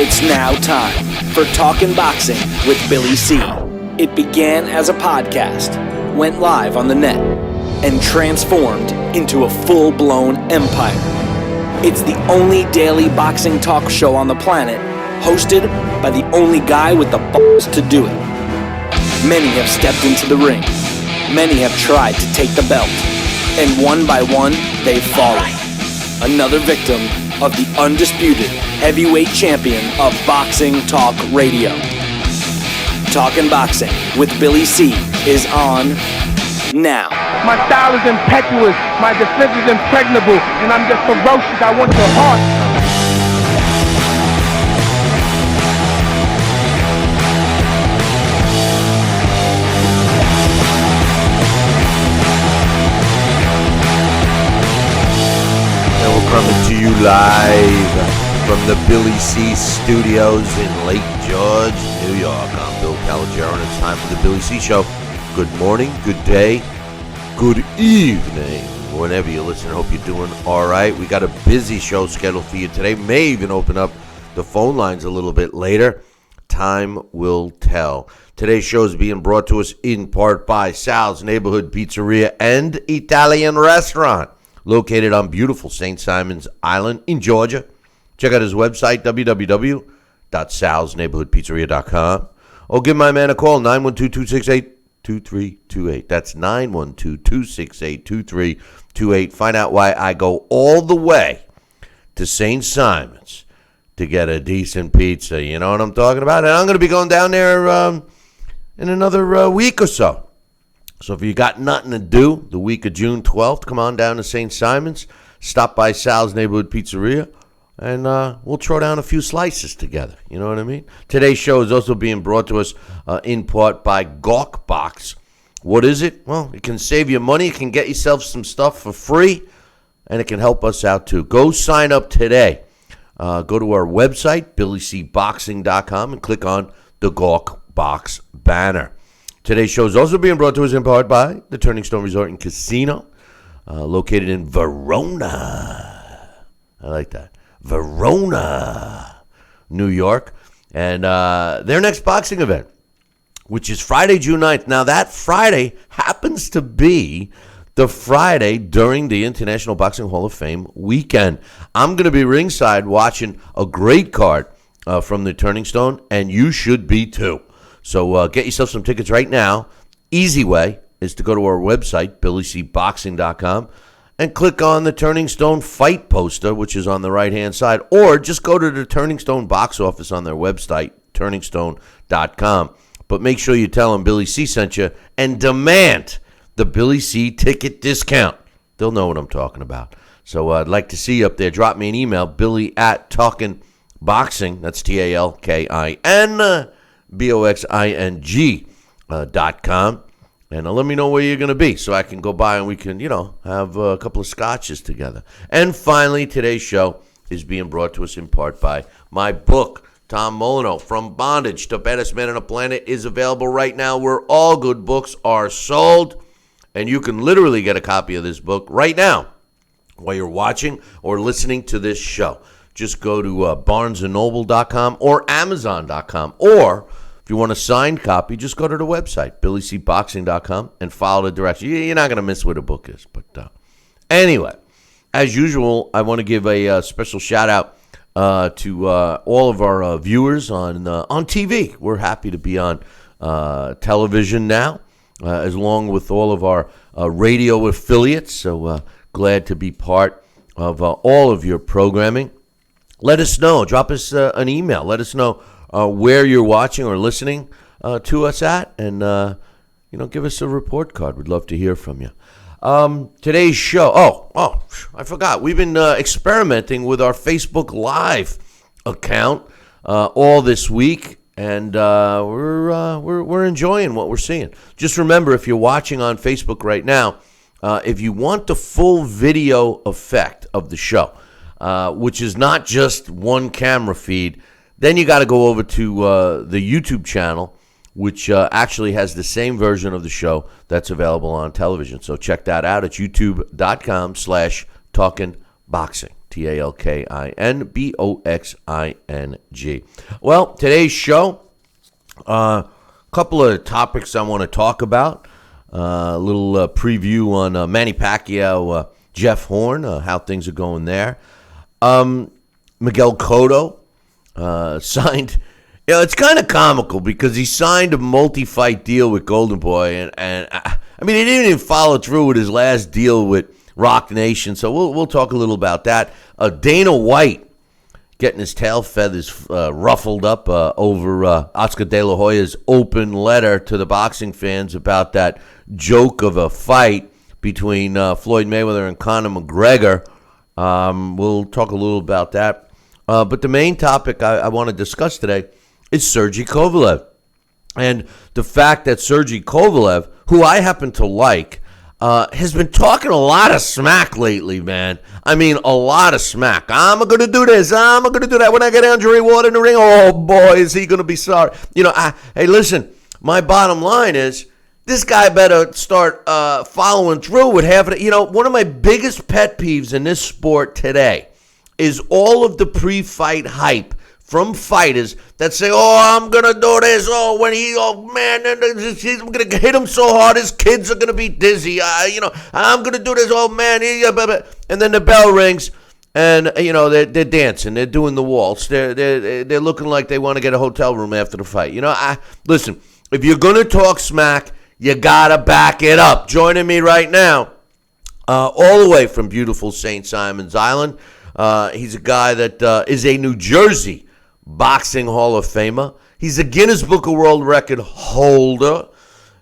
It's now time for Talkin' Boxing with Billy C. It began as a podcast, went live on the net, and transformed into a full-blown empire. It's the only daily boxing talk show on the planet, hosted by the only guy with the balls to do it. Many have stepped into the ring. Many have tried to take the belt. And one by one, they've fallen. Another victim of the undisputed heavyweight champion of boxing talk radio. Talkin' Boxing with Billy C is on now. My style is impetuous, my defense is impregnable, and I'm just ferocious. I want your heart. Coming to you live from the Billy C Studios in Lake George, New York. I'm Bill Calogero, and it's time for the Billy C Show. Good morning, good day, good evening, whenever you listen. I hope you're doing all right. We got a busy show scheduled for you today. May even open up the phone lines a little bit later. Time will tell. Today's show is being brought to us in part by Sal's Neighborhood Pizzeria and Italian Restaurant, located on beautiful St. Simon's Island in Georgia. Check out his website, www.salsneighborhoodpizzeria.com, or give my man a call, 912-268-2328. That's 912-268-2328. Find out why I go all the way to St. Simon's to get a decent pizza. You know what I'm talking about? And I'm going to be going down there in another week or so. So if you got nothing to do the week of June 12th, come on down to St. Simon's, stop by Sal's Neighborhood Pizzeria, and we'll throw down a few slices together. You know what I mean? Today's show is also being brought to us in part by Gawk Box. What is it? Well, it can save you money. It can get yourself some stuff for free, and it can help us out too. Go sign up today. Go to our website, BillyCBoxing.com, and click on the Gawk Box banner. Today's show is also being brought to us in part by the Turning Stone Resort and Casino, located in Verona. I like that. Verona, New York. And their next boxing event, which is Friday, June 9th. Now, that Friday happens to be the Friday during the International Boxing Hall of Fame weekend. I'm going to be ringside watching a great card from the Turning Stone, and you should be too. So get yourself some tickets right now. Easy way is to go to our website, BillyCBoxing.com, and click on the Turning Stone fight poster, which is on the right-hand side, or just go to the Turning Stone box office on their website, turningstone.com. But make sure you tell them Billy C sent you and demand the Billy C ticket discount. They'll know what I'm talking about. So I'd like to see you up there. Drop me an email, billy@talkinboxing, that's TALKINBOXING.com, and let me know where you're going to be so I can go by and we can, have a couple of scotches together. And finally, today's show is being brought to us in part by my book, Tom Molyneux, From Bondage to Baddest Man on the Planet, is available right now where all good books are sold, and you can literally get a copy of this book right now while you're watching or listening to this show. Just go to barnesandnoble.com or amazon.com, or if you want a signed copy, just go to the website, billycboxing.com, and follow the directions. You're not going to miss where the book is. But anyway, as usual, I want to give a special shout-out to all of our viewers on TV. We're happy to be on television now, along with all of our radio affiliates. So glad to be part of all of your programming. Let us know. Drop us an email. Let us know where you're watching or listening to us at, and give us a report card. We'd love to hear from you. Today's show. Oh, I forgot. We've been experimenting with our Facebook Live account all this week, and we're enjoying what we're seeing. Just remember, if you're watching on Facebook right now, if you want the full video effect of the show, which is not just one camera feed, then you got to go over to the YouTube channel, which actually has the same version of the show that's available on television. So check that out at youtube.com/talkinboxing. TalkinBoxing. Well, today's show, a couple of topics I want to talk about. A little preview on Manny Pacquiao, Jeff Horn, how things are going there. Miguel Cotto signed. You know, it's kind of comical because he signed a multi-fight deal with Golden Boy, and I mean, he didn't even follow through with his last deal with Rock Nation. So we'll talk a little about that. Dana White getting his tail feathers ruffled up over Oscar De La Hoya's open letter to the boxing fans about that joke of a fight between Floyd Mayweather and Conor McGregor. We'll talk a little about that. But the main topic I want to discuss today is Sergey Kovalev. And the fact that Sergey Kovalev, who I happen to like, has been talking a lot of smack lately, man. I mean, a lot of smack. I'm going to do this. I'm going to do that. When I get Andre Ward in the ring, oh, boy, is he going to be sorry. You know, hey, listen, my bottom line is this guy better start following through with half of it. You know, one of my biggest pet peeves in this sport today is all of the pre-fight hype from fighters that say, oh, I'm going to do this. Oh, man, I'm going to hit him so hard his kids are going to be dizzy. I'm going to do this. Oh, man. And then the bell rings and, you know, they're dancing. They're doing the waltz. They're looking like they want to get a hotel room after the fight. You know, listen, if you're going to talk smack, you got to back it up. Joining me right now, all the way from beautiful St. Simon's Island, he's a guy that is a New Jersey Boxing Hall of Famer. He's a Guinness Book of World Record holder,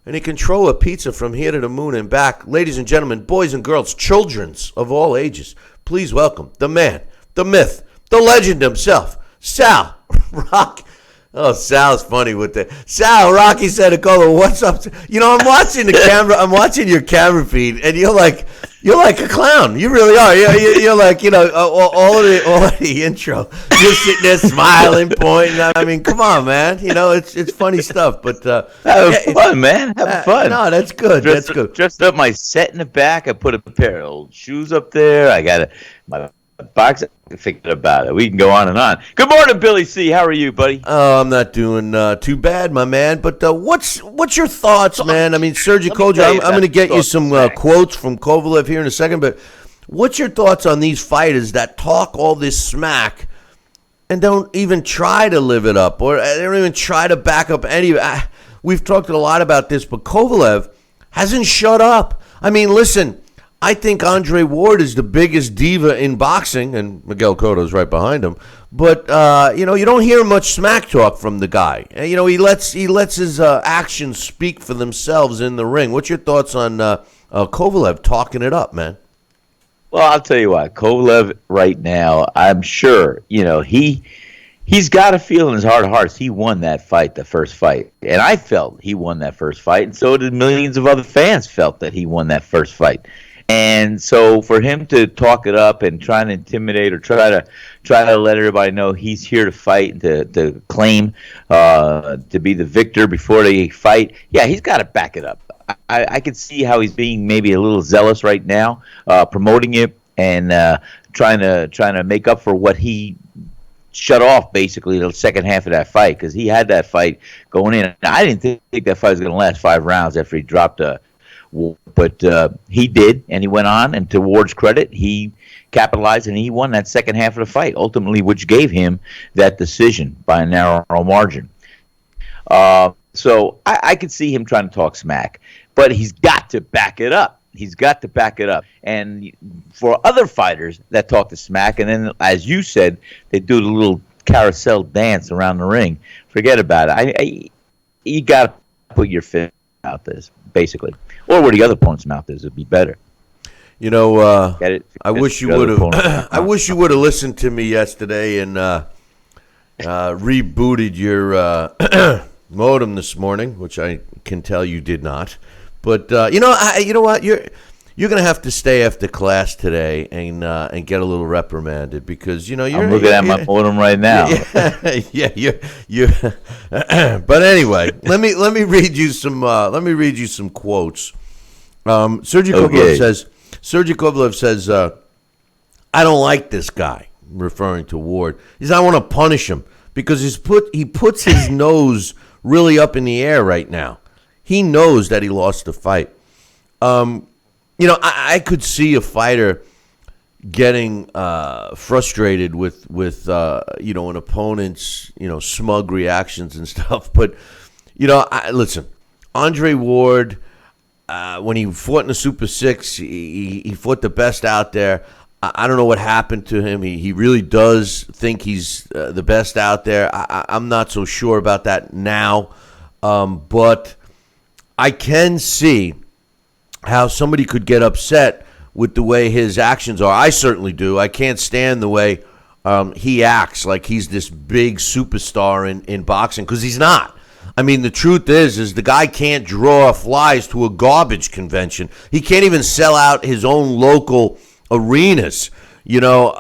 and he can throw a pizza from here to the moon and back. Ladies and gentlemen, boys and girls, childrens of all ages, please welcome the man, the myth, the legend himself, Sal Rock. Oh, Sal's funny with that. Sal, Rocky Santacolo, what's up? You know, I'm watching the camera. I'm watching your camera feed, and you're like a clown. You really are. You're like, you know, all of the intro. You're sitting there smiling, pointing. I mean, come on, man. You know, it's funny stuff. But having fun, man. Having fun. No, that's good. That's good. Dressed up my set in the back. I put a pair of old shoes up there. I got my box. Thinking about it. We can go on and on. Good morning, Billy C. How are you, buddy? Oh, I'm not doing too bad, my man. But what's your thoughts, man? I mean, Sergey Kovalev, I'm going to get you some quotes from Kovalev here in a second. But what's your thoughts on these fighters that talk all this smack and don't even try to live it up, or they don't even try to back up any of it? We've talked a lot about this, but Kovalev hasn't shut up. I mean, listen, I think Andre Ward is the biggest diva in boxing, and Miguel Cotto's right behind him. But you know, you don't hear much smack talk from the guy. You know, he lets his actions speak for themselves in the ring. What's your thoughts on Kovalev talking it up, man? Well, I'll tell you what, Kovalev right now, I'm sure, you know, he's got to feel in his heart of hearts he won that fight, the first fight. And I felt he won that first fight, and so did millions of other fans felt that he won that first fight. And so for him to talk it up and try to intimidate or try to let everybody know he's here to fight, to claim to be the victor before they fight, yeah, he's got to back it up. I can see how he's being maybe a little zealous right now, promoting it and trying to make up for what he shut off basically the second half of that fight, because he had that fight going in. I didn't think that fight was going to last 5 rounds after he dropped but he did, and he went on, and to Ward's credit, he capitalized, and he won that second half of the fight, ultimately, which gave him that decision by a narrow margin. So I could see him trying to talk smack, but he's got to back it up. He's got to back it up. And for other fighters that talk to smack, and then, as you said, they do the little carousel dance around the ring, forget about it. You got to put your fist out there, basically. Or where the other opponent's mouth is would be better. You know, I wish you would have. I wish you would have listened to me yesterday and rebooted your modem this morning, which I can tell you did not. But you know what? You're going to have to stay after class today and get a little reprimanded, because I'm looking at my modem right now. Yeah, you. But anyway, let me read you some quotes. Sergey Kovalev says, I don't like this guy, referring to Ward. He said, I want to punish him because he puts his nose really up in the air right now. He knows that he lost the fight. I could see a fighter getting frustrated with an opponent's smug reactions and stuff. But listen, Andre Ward, when he fought in the Super 6, he fought the best out there. I don't know what happened to him. He really does think he's the best out there. I'm not so sure about that now, but I can see how somebody could get upset with the way his actions are. I certainly do. I can't stand the way he acts like he's this big superstar in boxing, because he's not. I mean, the truth is the guy can't draw flies to a garbage convention. He can't even sell out his own local arenas, So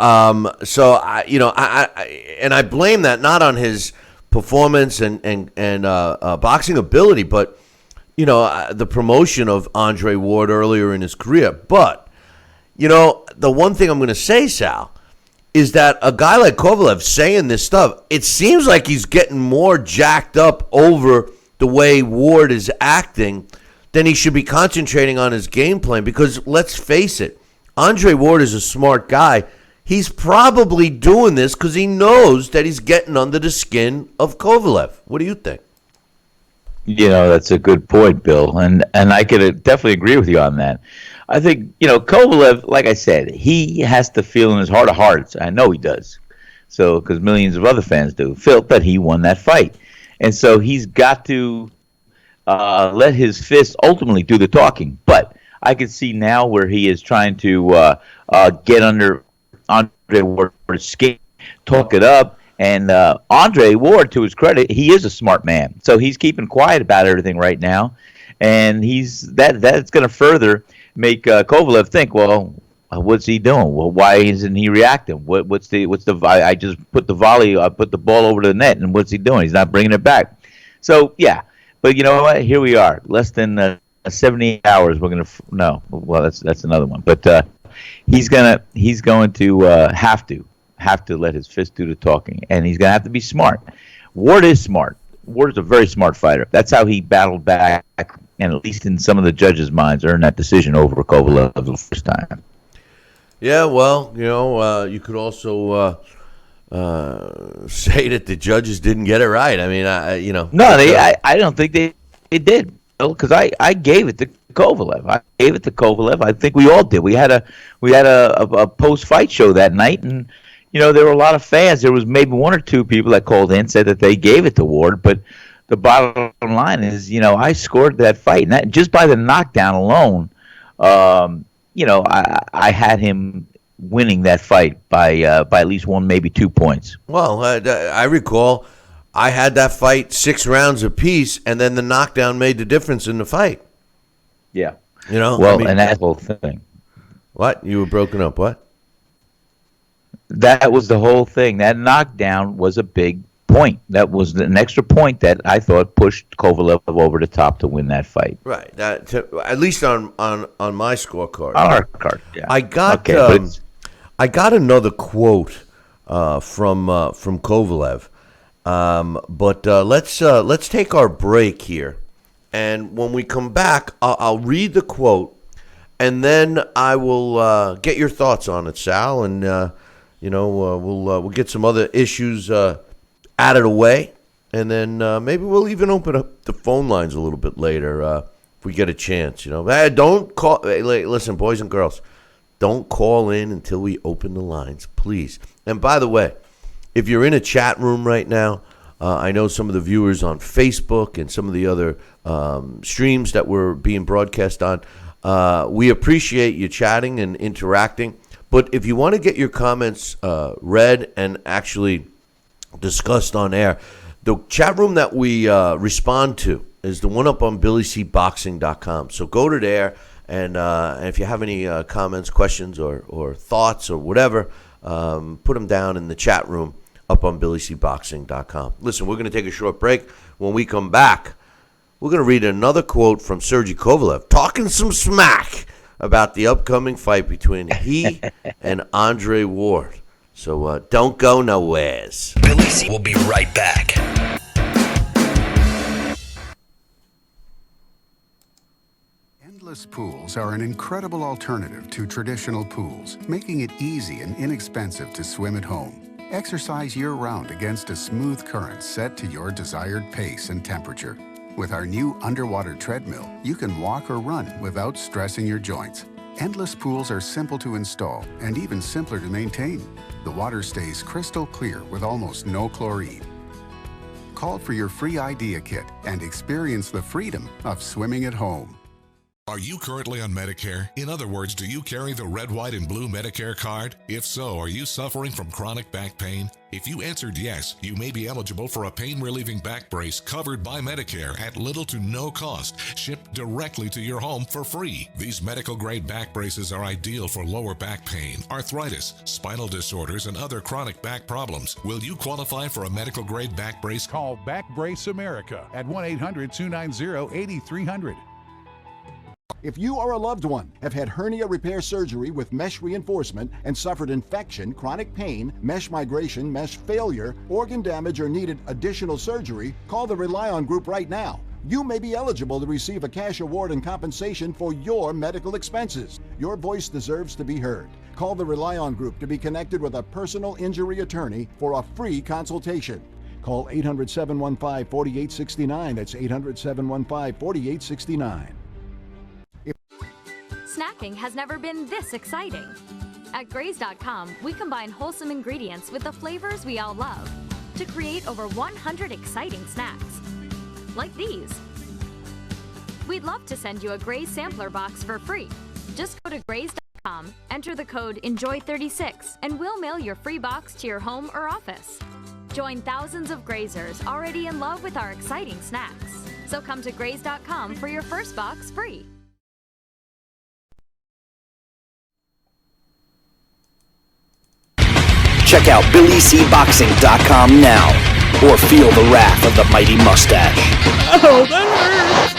I blame that not on his performance and boxing ability, but the promotion of Andre Ward earlier in his career. But the one thing I'm going to say, Sal, is that a guy like Kovalev saying this stuff, it seems like he's getting more jacked up over the way Ward is acting than he should be concentrating on his game plan. Because let's face it, Andre Ward is a smart guy. He's probably doing this because he knows that he's getting under the skin of Kovalev. What do you think? That's a good point, Bill, and I could definitely agree with you on that. I think, Kovalev, like I said, he has to feel in his heart of hearts, I know he does, so because millions of other fans do, felt that he won that fight. And so he's got to let his fists ultimately do the talking. But I can see now where he is trying to get under Andre Ward's skin, talk it up. And Andre Ward, to his credit, he is a smart man. So he's keeping quiet about everything right now. And that's going to further make Kovalev think, well, what's he doing? Well, why isn't he reacting? What's the I just put the volley, I put the ball over the net, and what's he doing? He's not bringing it back. So yeah, but you know what? Here we are, less than 78 hours. We're gonna well, that's another one. But he's going to have to let his fist do the talking, and he's gonna have to be smart. Ward is smart. Ward is a very smart fighter. That's how he battled back, and at least in some of the judges' minds, earned that decision over Kovalev the first time. Yeah, well, you could also say that the judges didn't get it right. I mean, No, I don't think they did, because I gave it to Kovalev. I think we all did. We had a post-fight show that night, and there were a lot of fans. There was maybe one or two people that called in, said that they gave it to Ward, but the bottom line is, I scored that fight, and that, just by the knockdown alone, I had him winning that fight by at least 1, maybe 2 points. Well, I recall I had that fight 6 rounds apiece, and then the knockdown made the difference in the fight. Yeah. Well, and that whole thing. What? You were broken up, what? That was the whole thing. That knockdown was a big point. That was an extra point that I thought pushed Kovalev over the top to win that fight. Right. At least on my scorecard. On our card, yeah. I got another quote from Kovalev, but let's take our break here, and when we come back, I'll read the quote, and then I will get your thoughts on it, Sal, and we'll get some other issues out of the way, and then maybe we'll even open up the phone lines a little bit later if we get a chance. Don't call. Hey, listen, boys and girls, don't call in until we open the lines, please. And by the way, if you're in a chat room right now, I know some of the viewers on Facebook and some of the other streams that we're being broadcast on. We appreciate you chatting and interacting. But if you want to get your comments read and actually discussed on air, the chat room that we respond to is the one up on BillyCBoxing.com. So go to there, and if you have any comments, questions, or thoughts or whatever, put them down in the chat room up on BillyCBoxing.com. Listen, we're going to take a short break. When we come back, we're going to read another quote from Sergey Kovalev, talking some smack about the upcoming fight between he and Andre Ward. So don't go nowheres. Billy C will be right back. Endless pools are an incredible alternative to traditional pools, making it easy and inexpensive to swim at home. Exercise year-round against a smooth current set to your desired pace and temperature. With our new underwater treadmill, you can walk or run without stressing your joints. Endless pools are simple to install and even simpler to maintain. The water stays crystal clear with almost no chlorine. Call for your free idea kit and experience the freedom of swimming at home. Are you currently on Medicare? In other words, do you carry the red, white, and blue Medicare card? If so, are you suffering from chronic back pain? If you answered yes, you may be eligible for a pain-relieving back brace covered by Medicare at little to no cost, shipped directly to your home for free. These medical-grade back braces are ideal for lower back pain, arthritis, spinal disorders, and other chronic back problems. Will you qualify for a medical-grade back brace? Call Back Brace America at 1-800-290-8300. If you or a loved one have had hernia repair surgery with mesh reinforcement and suffered infection, chronic pain, mesh migration, mesh failure, organ damage, or needed additional surgery, call the Rely On Group right now. You may be eligible to receive a cash award and compensation for your medical expenses. Your voice deserves to be heard. Call the Rely On Group to be connected with a personal injury attorney for a free consultation. Call 800-715-4869. That's 800-715-4869. Snacking has never been this exciting. At Graze.com, we combine wholesome ingredients with the flavors we all love to create over 100 exciting snacks, like these. We'd love to send you a Graze sampler box for free. Just go to Graze.com, enter the code ENJOY36, and we'll mail your free box to your home or office. Join thousands of Grazers already in love with our exciting snacks. So come to Graze.com for your first box free. Check out BillyCBoxing.com now, or feel the wrath of the mighty mustache. Oh, that hurts!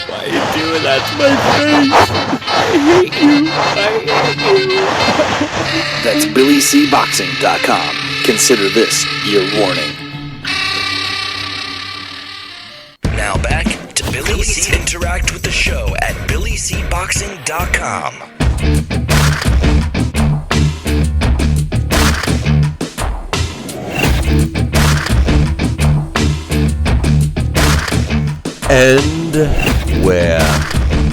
Why are you doing that to my face? I hate you! That's BillyCBoxing.com. Consider this your warning. Now back to Billy C. Interact with the show at BillyCBoxing.com. And we're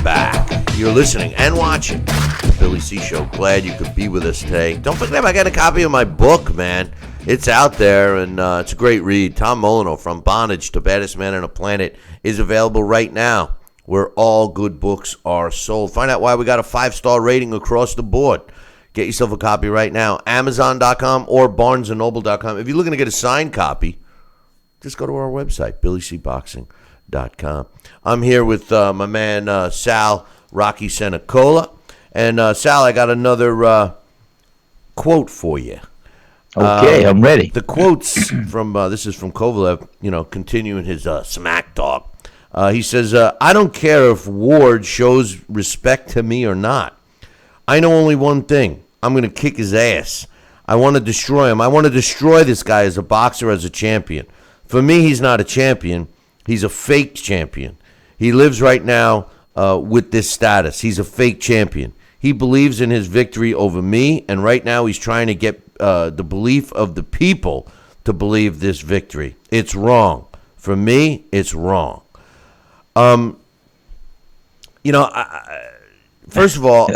back. You're listening and watching the Billy C. Show. Glad you could be with us today. Don't forget, I got a copy of my book, man. It's out there, and it's a great read. Tom Molyneux, From Bondage to Baddest Man on a Planet, is available right now where all good books are sold. Find out why we got a 5-star rating across the board. Get yourself a copy right now. Amazon.com or BarnesandNoble.com. If you're looking to get a signed copy, just go to our website, BillyCBoxing.com. I'm here with my man Sal Rocky Senecola. And Sal, I got another quote for you. Okay, I'm ready. The quotes from, this is from Kovalev, continuing his smack talk. He says, I don't care if Ward shows respect to me or not. I know only one thing. I'm going to kick his ass. I want to destroy him. I want to destroy this guy as a boxer, as a champion. For me, he's not a champion. He's a fake champion. He lives right now with this status. He's a fake champion. He believes in his victory over me, and right now he's trying to get the belief of the people to believe this victory. It's wrong. For me, it's wrong. First of all,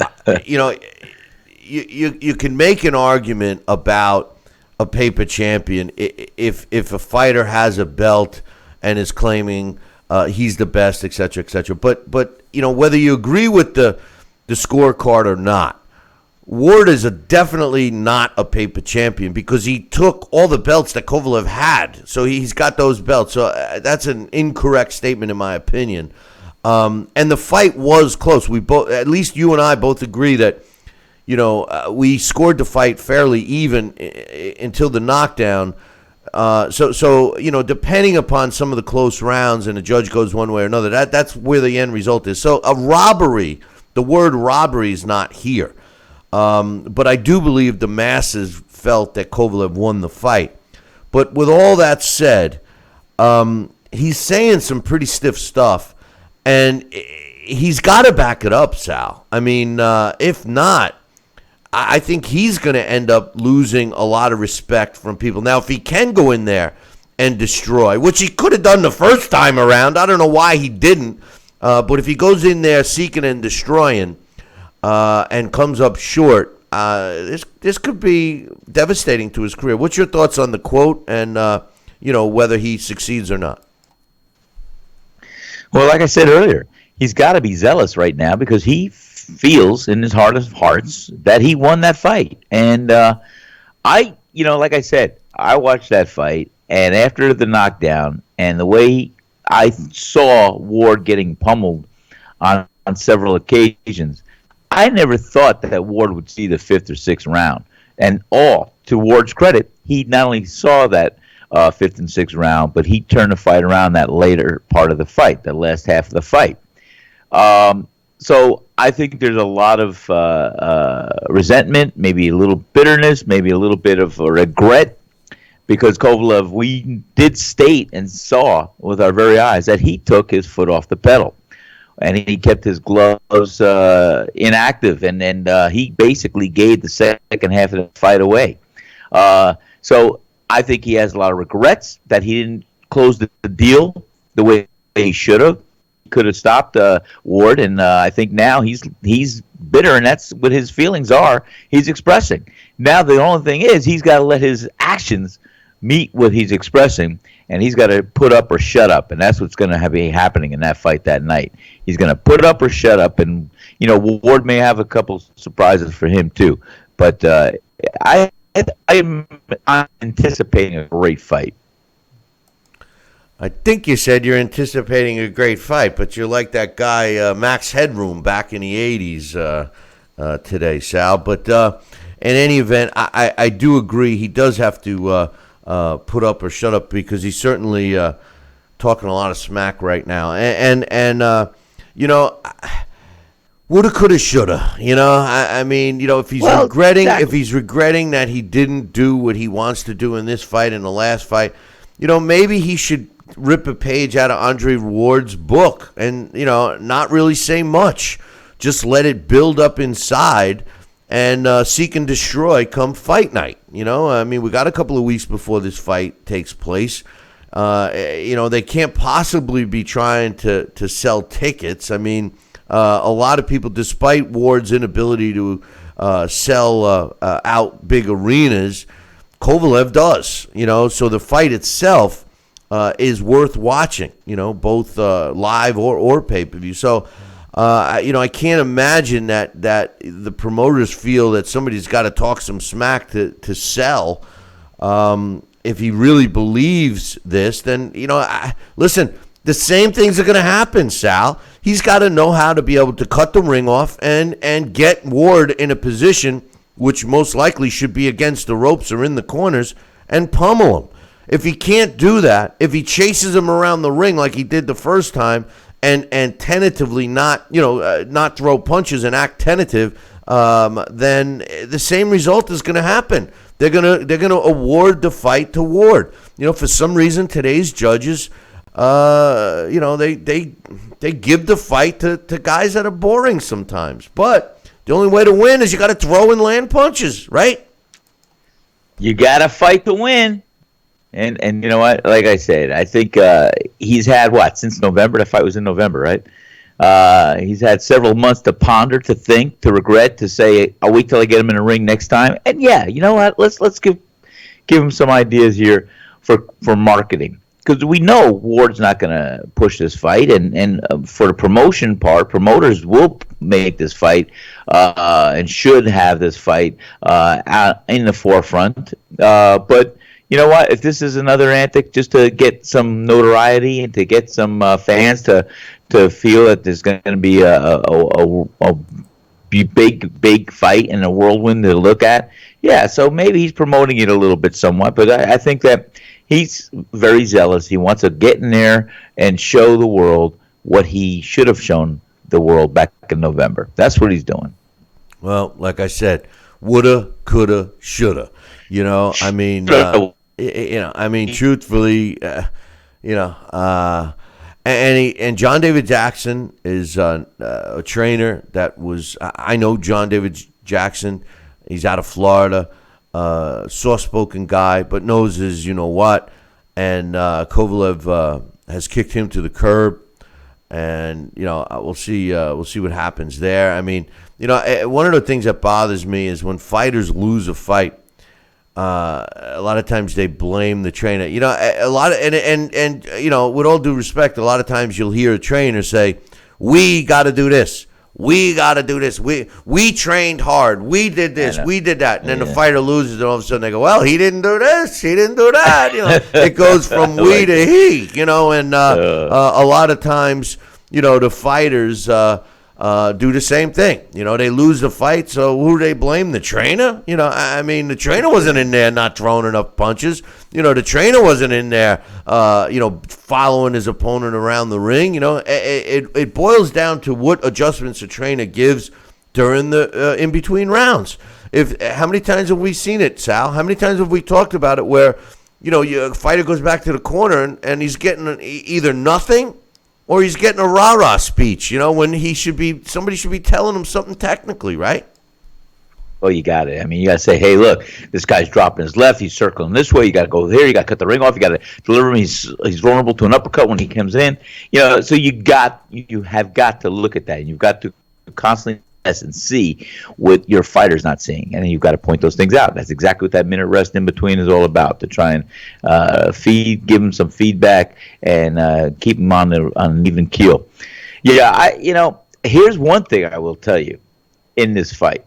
you can make an argument about a paper champion if a fighter has a belt and is claiming he's the best, et cetera, et cetera. But whether you agree with the scorecard or not, Ward is definitely not a paper champion because he took all the belts that Kovalev had. So he's got those belts. So that's an incorrect statement in my opinion. And the fight was close. We both, at least you and I both agree that, we scored the fight fairly even until the knockdown. So depending upon some of the close rounds and the judge goes one way or another, that's where the end result is. So a robbery, The word robbery is not here. But I do believe the masses felt that Kovalev won the fight. But with all that said, he's saying some pretty stiff stuff, and he's got to back it up, Sal. I mean, if not, I think he's going to end up losing a lot of respect from people. Now, if he can go in there and destroy, which he could have done the first time around, I don't know why he didn't, but if he goes in there seeking and destroying and comes up short, this could be devastating to his career. What's your thoughts on the quote and, whether he succeeds or not? Well, like I said earlier, he's got to be zealous right now because he feels in his heart of hearts that he won that fight. And like I said, I watched that fight, and after the knockdown and the way I saw Ward getting pummeled on several occasions, I never thought that Ward would see the 5th or 6th round. And to Ward's credit, he not only saw that 5th and 6th round, but he turned the fight around that later part of the fight, the last half of the fight. So I think there's a lot of resentment, maybe a little bitterness, maybe a little bit of regret, because Kovalev, we did state and saw with our very eyes that he took his foot off the pedal, and he kept his gloves inactive, and he basically gave the second half of the fight away. So I think he has a lot of regrets that he didn't close the deal the way he should have. Could have stopped Ward, and I think now he's bitter, and that's what his feelings are. He's expressing. Now the only thing is he's got to let his actions meet what he's expressing, and he's got to put up or shut up, and that's what's going to be happening in that fight that night. He's going to put up or shut up, and Ward may have a couple surprises for him too. But I'm anticipating a great fight. I think you said you're anticipating a great fight, but you're like that guy Max Headroom back in the 80s today, Sal. But in any event, I do agree he does have to put up or shut up because he's certainly talking a lot of smack right now. And woulda, coulda, shoulda. I mean, if he's regretting that he didn't do what he wants to do in this fight and the last fight, maybe he should rip a page out of Andre Ward's book and, not really say much. Just let it build up inside and seek and destroy come fight night. I mean, we got a couple of weeks before this fight takes place. They can't possibly be trying to sell tickets. I mean, a lot of people, despite Ward's inability to sell out big arenas, Kovalev does, so the fight itself is worth watching, both live or pay-per-view. So, I can't imagine that the promoters feel that somebody's got to talk some smack to sell. If he really believes this, then, listen, the same things are going to happen, Sal. He's got to know how to be able to cut the ring off and get Ward in a position which most likely should be against the ropes or in the corners, and pummel him. If he can't do that, if he chases him around the ring like he did the first time and tentatively not throw punches and act tentative, then the same result is going to happen. They're gonna award the fight to Ward. For some reason today's judges, they give the fight to guys that are boring sometimes, but the only way to win is you got to throw and land punches, right? You got to fight to win. And you know what? Like I said, I think he's had, since November? The fight was in November, right? He's had several months to ponder, to think, to regret, to say, I'll wait till I get him in a ring next time. And yeah, you know what? Let's give him some ideas here for marketing. Because we know Ward's not going to push this fight, and for the promotion part, promoters will make this fight and should have this fight out in the forefront. But you know what? If this is another antic just to get some notoriety and to get some fans to feel that there's going to be a big fight and a whirlwind to look at, yeah. So maybe he's promoting it a little bit somewhat, but I think that he's very zealous. He wants to get in there and show the world what he should have shown the world back in November. That's what he's doing. Well, like I said, woulda, coulda, shoulda. I mean, truthfully, and John David Jackson is a trainer that was. I know John David Jackson. He's out of Florida, soft-spoken guy, but knows his what. And Kovalev has kicked him to the curb, and we'll see what happens there. I mean, one of the things that bothers me is when fighters lose a fight. A lot of times they blame the trainer. A lot of and with all due respect, a lot of times you'll hear a trainer say, "We got to do this. We got to do this. We trained hard. We did this. We did that." And then the fighter loses, and all of a sudden they go, "Well, he didn't do this. He didn't do that." It goes from we to he. And a lot of times, the fighters do the same thing. They lose the fight, so who do they blame? The trainer? I mean, the trainer wasn't in there not throwing enough punches. The trainer wasn't in there, following his opponent around the ring. It boils down to what adjustments the trainer gives during the in-between rounds. How many times have we seen it, Sal? How many times have we talked about it where, a fighter goes back to the corner and he's getting either nothing or he's getting a rah-rah speech, when somebody should be telling him something technically, right? Well, you got it. I mean, you got to say, hey, look, this guy's dropping his left. He's circling this way. You got to go there. You got to cut the ring off. You got to deliver him. He's vulnerable to an uppercut when he comes in. So you have got to look at that. And you've got to constantly test and see what your fighter's not seeing. And then you've got to point those things out. That's exactly what that minute rest in between is all about, to try and give him some feedback and keep him on an even keel. Yeah, here's one thing I will tell you in this fight,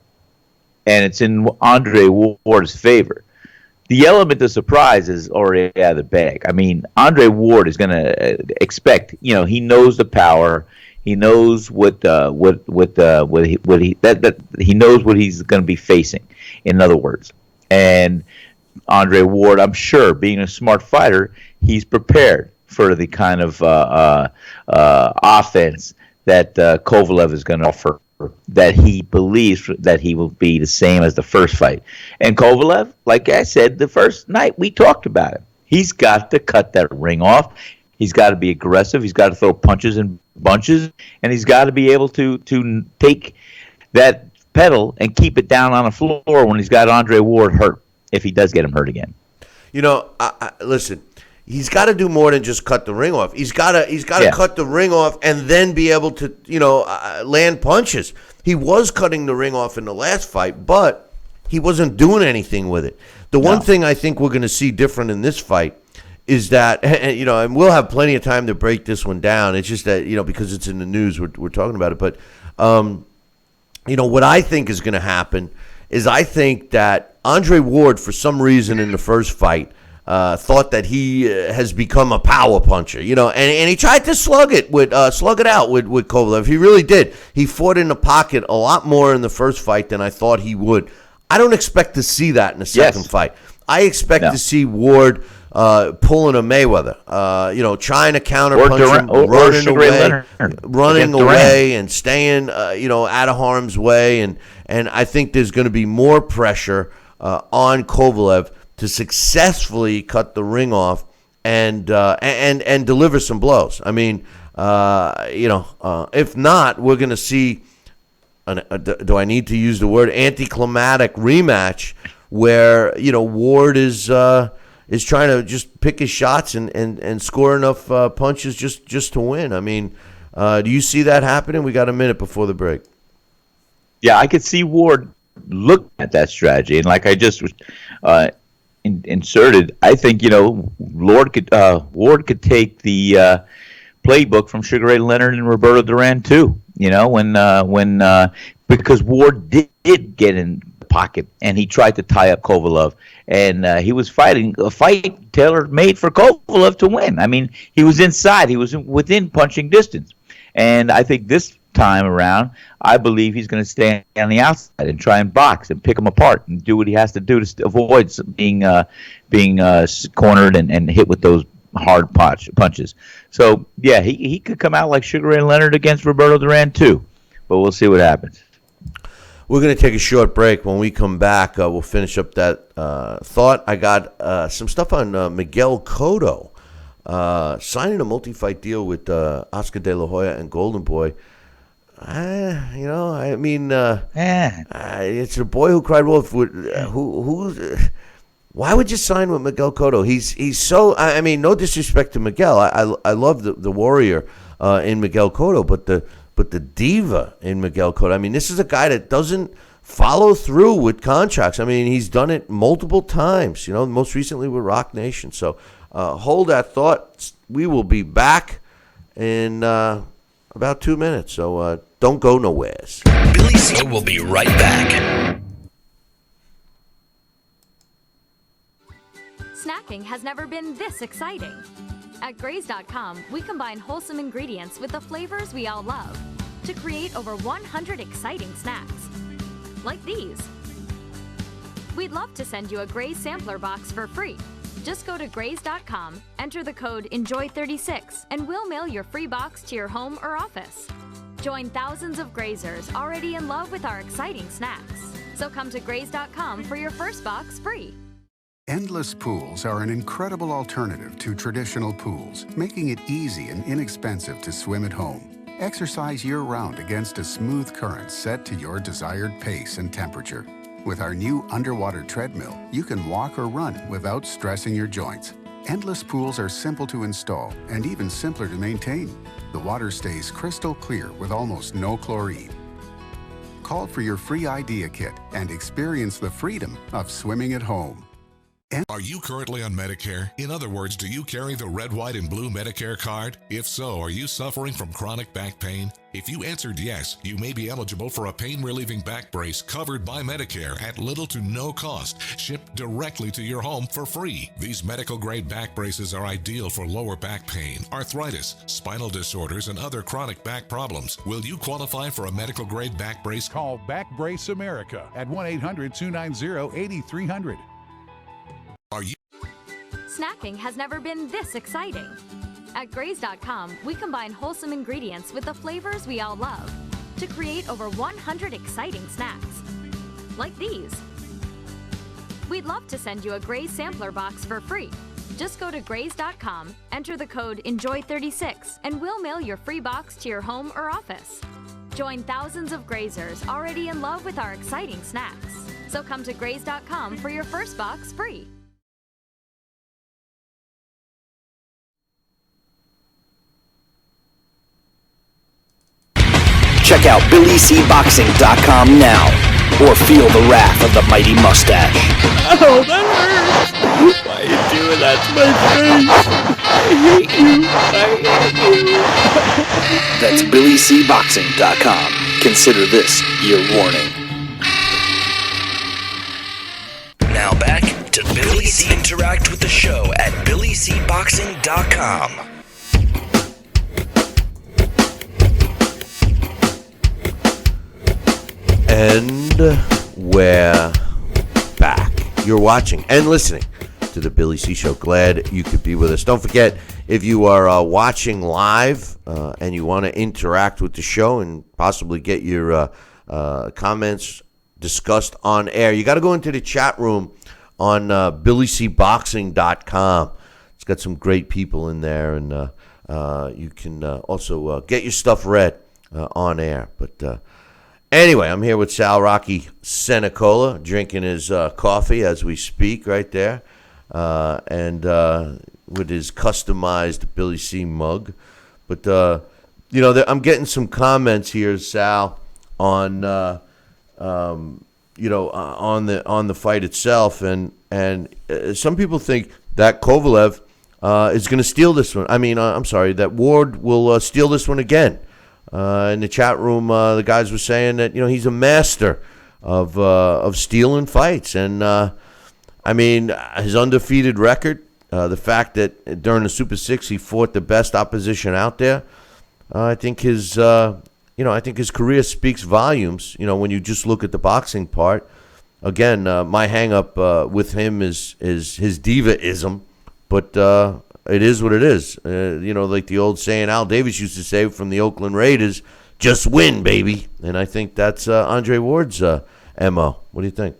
and it's in Andre Ward's favor. The element of surprise is already out of the bag. I mean, Andre Ward is going to expect, he knows the power. He knows he knows what he's going to be facing, in other words. And Andre Ward, I'm sure, being a smart fighter, he's prepared for the kind of offense that Kovalev is going to offer, that he believes that he will be the same as the first fight. And Kovalev, like I said, the first night we talked about it. He's got to cut that ring off. He's got to be aggressive. He's got to throw punches in bunches, and he's got to be able to take that pedal and keep it down on the floor when he's got Andre Ward hurt, if he does get him hurt again. Listen, he's got to do more than just cut the ring off. He's got to cut the ring off and then be able to land punches. He was cutting the ring off in the last fight, but he wasn't doing anything with it. The one thing I think we're going to see different in this fight is that, and we'll have plenty of time to break this one down. It's just that, because it's in the news, we're talking about it. But, what I think is going to happen is I think that Andre Ward, for some reason in the first fight, thought that he has become a power puncher, and he tried to slug it out with Kovalev. He really did. He fought in the pocket a lot more in the first fight than I thought he would. I don't expect to see that in the second fight. I expect to see Ward pulling a Mayweather, trying to counterpunch him, running away and staying, out of harm's way. And I think there's going to be more pressure on Kovalev to successfully cut the ring off and deliver some blows. I mean, if not, we're going to see, do I need to use the word anticlimactic rematch where, Ward is trying to just pick his shots and score enough punches just to win. I mean, do you see that happening? We got a minute before the break. Yeah, I could see Ward look at that strategy, and like I just inserted, I think Ward could take the playbook from Sugar Ray Leonard and Roberto Duran too. Because Ward did get in the pocket and he tried to tie up Kovalev, and he was fighting a fight tailor-made for Kovalev to win. I mean, he was inside, he was within punching distance, and I think this time around, I believe he's going to stay on the outside and try and box and pick him apart and do what he has to do to avoid being cornered and hit with those hard punches. So yeah, he could come out like Sugar Ray Leonard against Roberto Duran too, but we'll see what happens. We're going to take a short break. When we come back, we'll finish up that thought. I got some stuff on Miguel Cotto signing a multi-fight deal with Oscar De La Hoya and Golden Boy. It's a boy who cried wolf. Why would you sign with Miguel Cotto? He's so. No disrespect to Miguel. I love the warrior in Miguel Cotto, but the diva in Miguel Cotto. This is a guy that doesn't follow through with contracts. He's done it multiple times. Most recently with Rock Nation. So hold that thought. We will be back in about 2 minutes. So don't go nowhere. Billy C will be right back. Snacking has never been this exciting. At Graze.com, we combine wholesome ingredients with the flavors we all love to create over 100 exciting snacks. Like these. We'd love to send you a Graze sampler box for free. Just go to Graze.com, enter the code ENJOY36, and we'll mail your free box to your home or office. Join thousands of grazers already in love with our exciting snacks. So come to Graze.com for your first box free. Endless pools are an incredible alternative to traditional pools, making it easy and inexpensive to swim at home. Exercise year-round against a smooth current set to your desired pace and temperature. With our new underwater treadmill, you can walk or run without stressing your joints. Endless pools are simple to install and even simpler to maintain. The water stays crystal clear with almost no chlorine. Call for your free idea kit and experience the freedom of swimming at home. Are you currently on Medicare? In other words, do you carry the red, white, and blue Medicare card? If so, are you suffering from chronic back pain? If you answered yes, you may be eligible for a pain-relieving back brace covered by Medicare at little to no cost, shipped directly to your home for free. These medical-grade back braces are ideal for lower back pain, arthritis, spinal disorders, and other chronic back problems. Will you qualify for a medical-grade back brace? Call Back Brace America at 1-800-290-8300. Snacking has never been this exciting. At Graze.com, we combine wholesome ingredients with the flavors we all love to create over 100 exciting snacks. Like these. We'd love to send you a Graze sampler box for free. Just go to Graze.com, enter the code ENJOY36, and we'll mail your free box to your home or office. Join thousands of grazers already in love with our exciting snacks. So come to Graze.com for your first box free. Check out BillyCBoxing.com now, or feel the wrath of the mighty mustache. Oh, that hurts! Why are you doing that to my face? I hate you! That's BillyCBoxing.com. Consider this your warning. Now back to Billy C. Interact with the show at BillyCBoxing.com. And we're back. You're watching and listening to the Billy C Show. Glad you could be with us. Don't forget, if you are watching live and you want to interact with the show and possibly get your comments discussed on air, you got to go into the chat room on BillyCBoxing.com. It's got some great people in there, and you can also get your stuff read on air. But anyway, I'm here with Sal Rocky Senecola, drinking his coffee as we speak right there, and with his customized Billy C mug. But, I'm getting some comments here, Sal, on, on the fight itself. And some people think that Kovalev is going to steal this one. That Ward will steal this one again. In the chat room, the guys were saying that he's a master of stealing fights, and his undefeated record, the fact that during the Super Six he fought the best opposition out there. I think his career speaks volumes. When you just look at the boxing part. Again, my hang up with him is his divaism, but it is what it is. Like the old saying Al Davis used to say from the Oakland Raiders, just win, baby. And I think that's Andre Ward's MO. What do you think?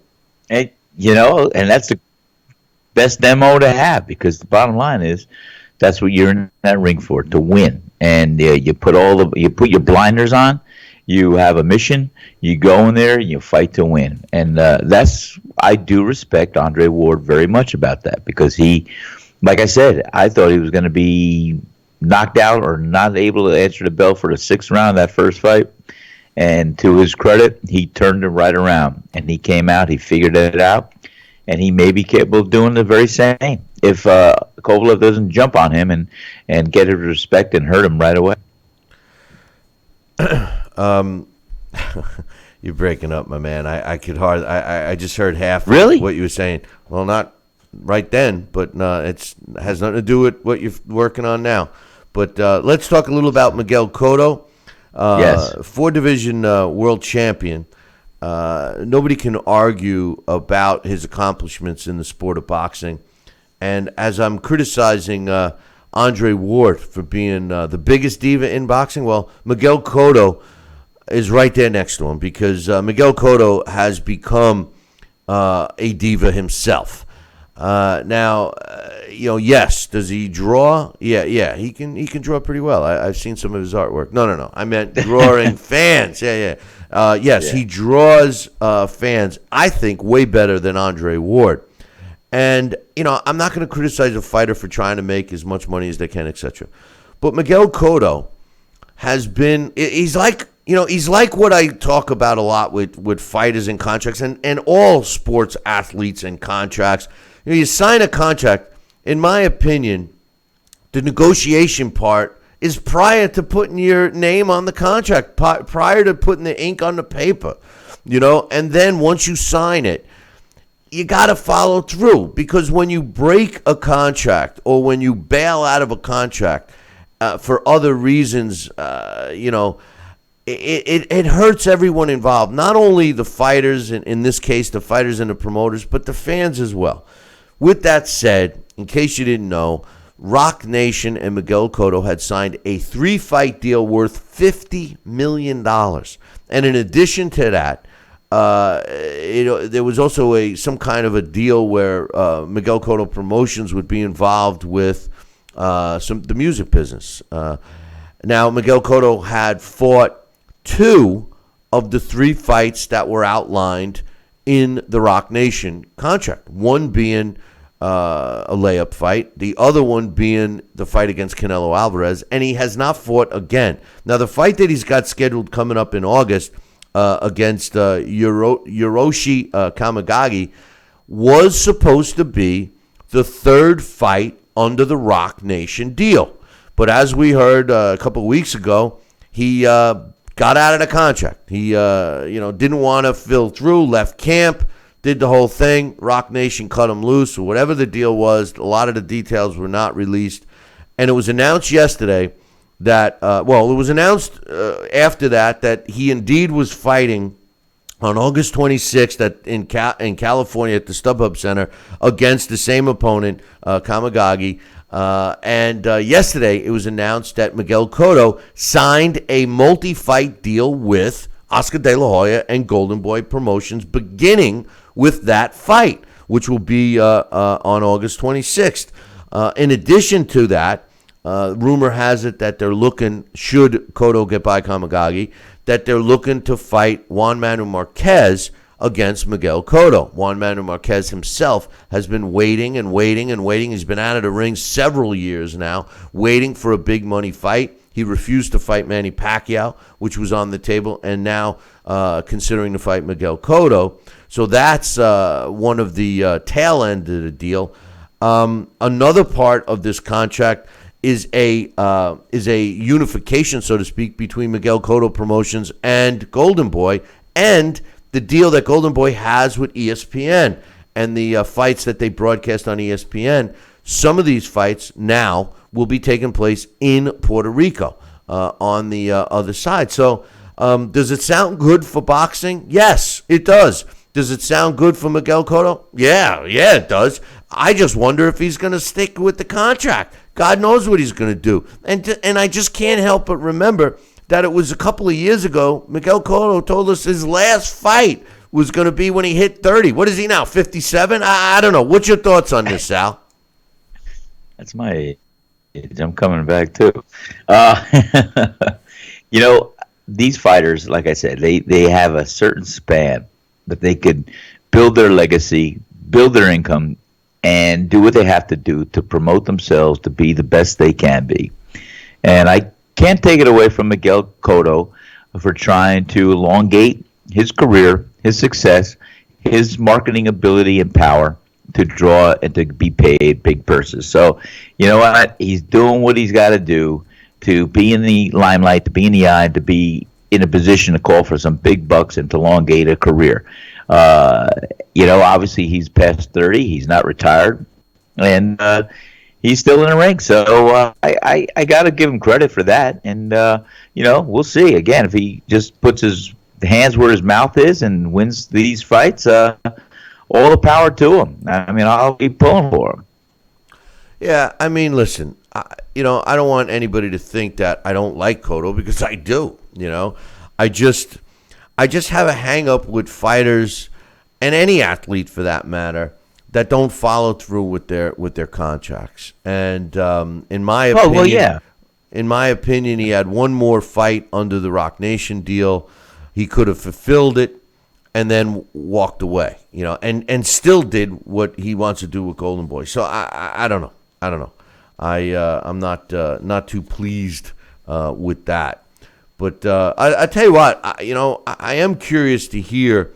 And, and that's the best MO to have, because the bottom line is that's what you're in that ring for, to win. And you put your blinders on, you have a mission, you go in there, you fight to win. And I do respect Andre Ward very much about that, because he, like I said, I thought he was going to be knocked out or not able to answer the bell for the 6th round of that first fight. And to his credit, he turned it right around, and he came out, he figured it out, and he may be capable of doing the very same if Kovalev doesn't jump on him and get his respect and hurt him right away. You're breaking up, my man. I could hardly. I just heard half really of what you were saying. Well, not right then, but it has nothing to do with what you're working on now. But let's talk a little about Miguel Cotto. Yes. 4-division world champion. Nobody can argue about his accomplishments in the sport of boxing. And as I'm criticizing Andre Ward for being the biggest diva in boxing, well, Miguel Cotto is right there next to him, because Miguel Cotto has become a diva himself. Now, yes, does he draw? Yeah, he can draw pretty well. I've seen some of his artwork. No, I meant drawing fans. Yes, yeah. He draws fans, I think, way better than Andre Ward. And, I'm not going to criticize a fighter for trying to make as much money as they can, etc. But Miguel Cotto has been, he's like what I talk about a lot with fighters and contracts and all sports athletes and contracts. You sign a contract, in my opinion, the negotiation part is prior to putting your name on the contract, prior to putting the ink on the paper, and then once you sign it, you got to follow through, because when you break a contract or when you bail out of a contract for other reasons, it hurts everyone involved, not only the fighters, in this case, the fighters and the promoters, but the fans as well. With that said, in case you didn't know, Rock Nation and Miguel Cotto had signed a 3-fight deal worth $50 million. And in addition to that, there was also some kind of a deal where Miguel Cotto Promotions would be involved with the music business. Now, Miguel Cotto had fought 2 of the 3 fights that were outlined in the Rock Nation contract, one being a layup fight, the other one being the fight against Canelo Alvarez, and he has not fought again. Now, the fight that he's got scheduled coming up in August against Hiroshi Kamagagi was supposed to be the 3rd fight under the Rock Nation deal. But as we heard a couple of weeks ago, he got out of the contract. He didn't want to fill through, left camp, did the whole thing. Rock Nation cut him loose, or whatever the deal was. A lot of the details were not released. And it was announced yesterday that, it was announced after that he indeed was fighting on August 26th in California at the StubHub Center against the same opponent, Kamagagi. And yesterday it was announced that Miguel Cotto signed a multi-fight deal with Oscar De La Hoya and Golden Boy Promotions, beginning with that fight, which will be on August 26th. In addition to that, rumor has it that they're looking, should Cotto get by Kamagagi, that they're looking to fight Juan Manuel Marquez against Miguel Cotto. Juan Manuel Marquez himself has been waiting and waiting and waiting. He's been out of the ring several years now, waiting for a big money fight. He refused to fight Manny Pacquiao, which was on the table, and now considering to fight Miguel Cotto. So that's one of the tail end of the deal. Another part of this contract is a unification, so to speak, between Miguel Cotto Promotions and Golden Boy, and the deal that Golden Boy has with ESPN and the fights that they broadcast on ESPN. Some of these fights now will be taking place in Puerto Rico on the other side. So does it sound good for boxing? Yes, it does. Does it sound good for Miguel Cotto? Yeah, it does. I just wonder if he's going to stick with the contract. God knows what he's going to do. And I just can't help but remember that it was a couple of years ago, Miguel Cotto told us his last fight was going to be when he hit 30. What is he now, 57? I don't know. What's your thoughts on this, Sal? That's my age. I'm coming back, too. These fighters, like I said, they have a certain span that they could build their legacy, build their income, and do what they have to do to promote themselves to be the best they can be. And I can't take it away from Miguel Cotto for trying to elongate his career, his success, his marketing ability and power to draw and to be paid big purses. So, you know what? He's doing what he's got to do to be in the limelight, to be in the eye, to be in a position to call for some big bucks and to elongate a career. Obviously he's past 30. He's not retired. And he's still in the ring. So I got to give him credit for that. And, we'll see. Again, if he just puts his hands where his mouth is and wins these fights, all the power to him. I mean, I'll be pulling for him. Yeah, I mean, listen, I don't want anybody to think that I don't like Cotto, because I do. I just have a hang up with fighters, and any athlete for that matter, that don't follow through with their contracts. And in my opinion, he had one more fight under the Rock Nation deal. He could have fulfilled it and then walked away, and still did what he wants to do with Golden Boy. So I don't know. I'm not too pleased with that. But I tell you what, I am curious to hear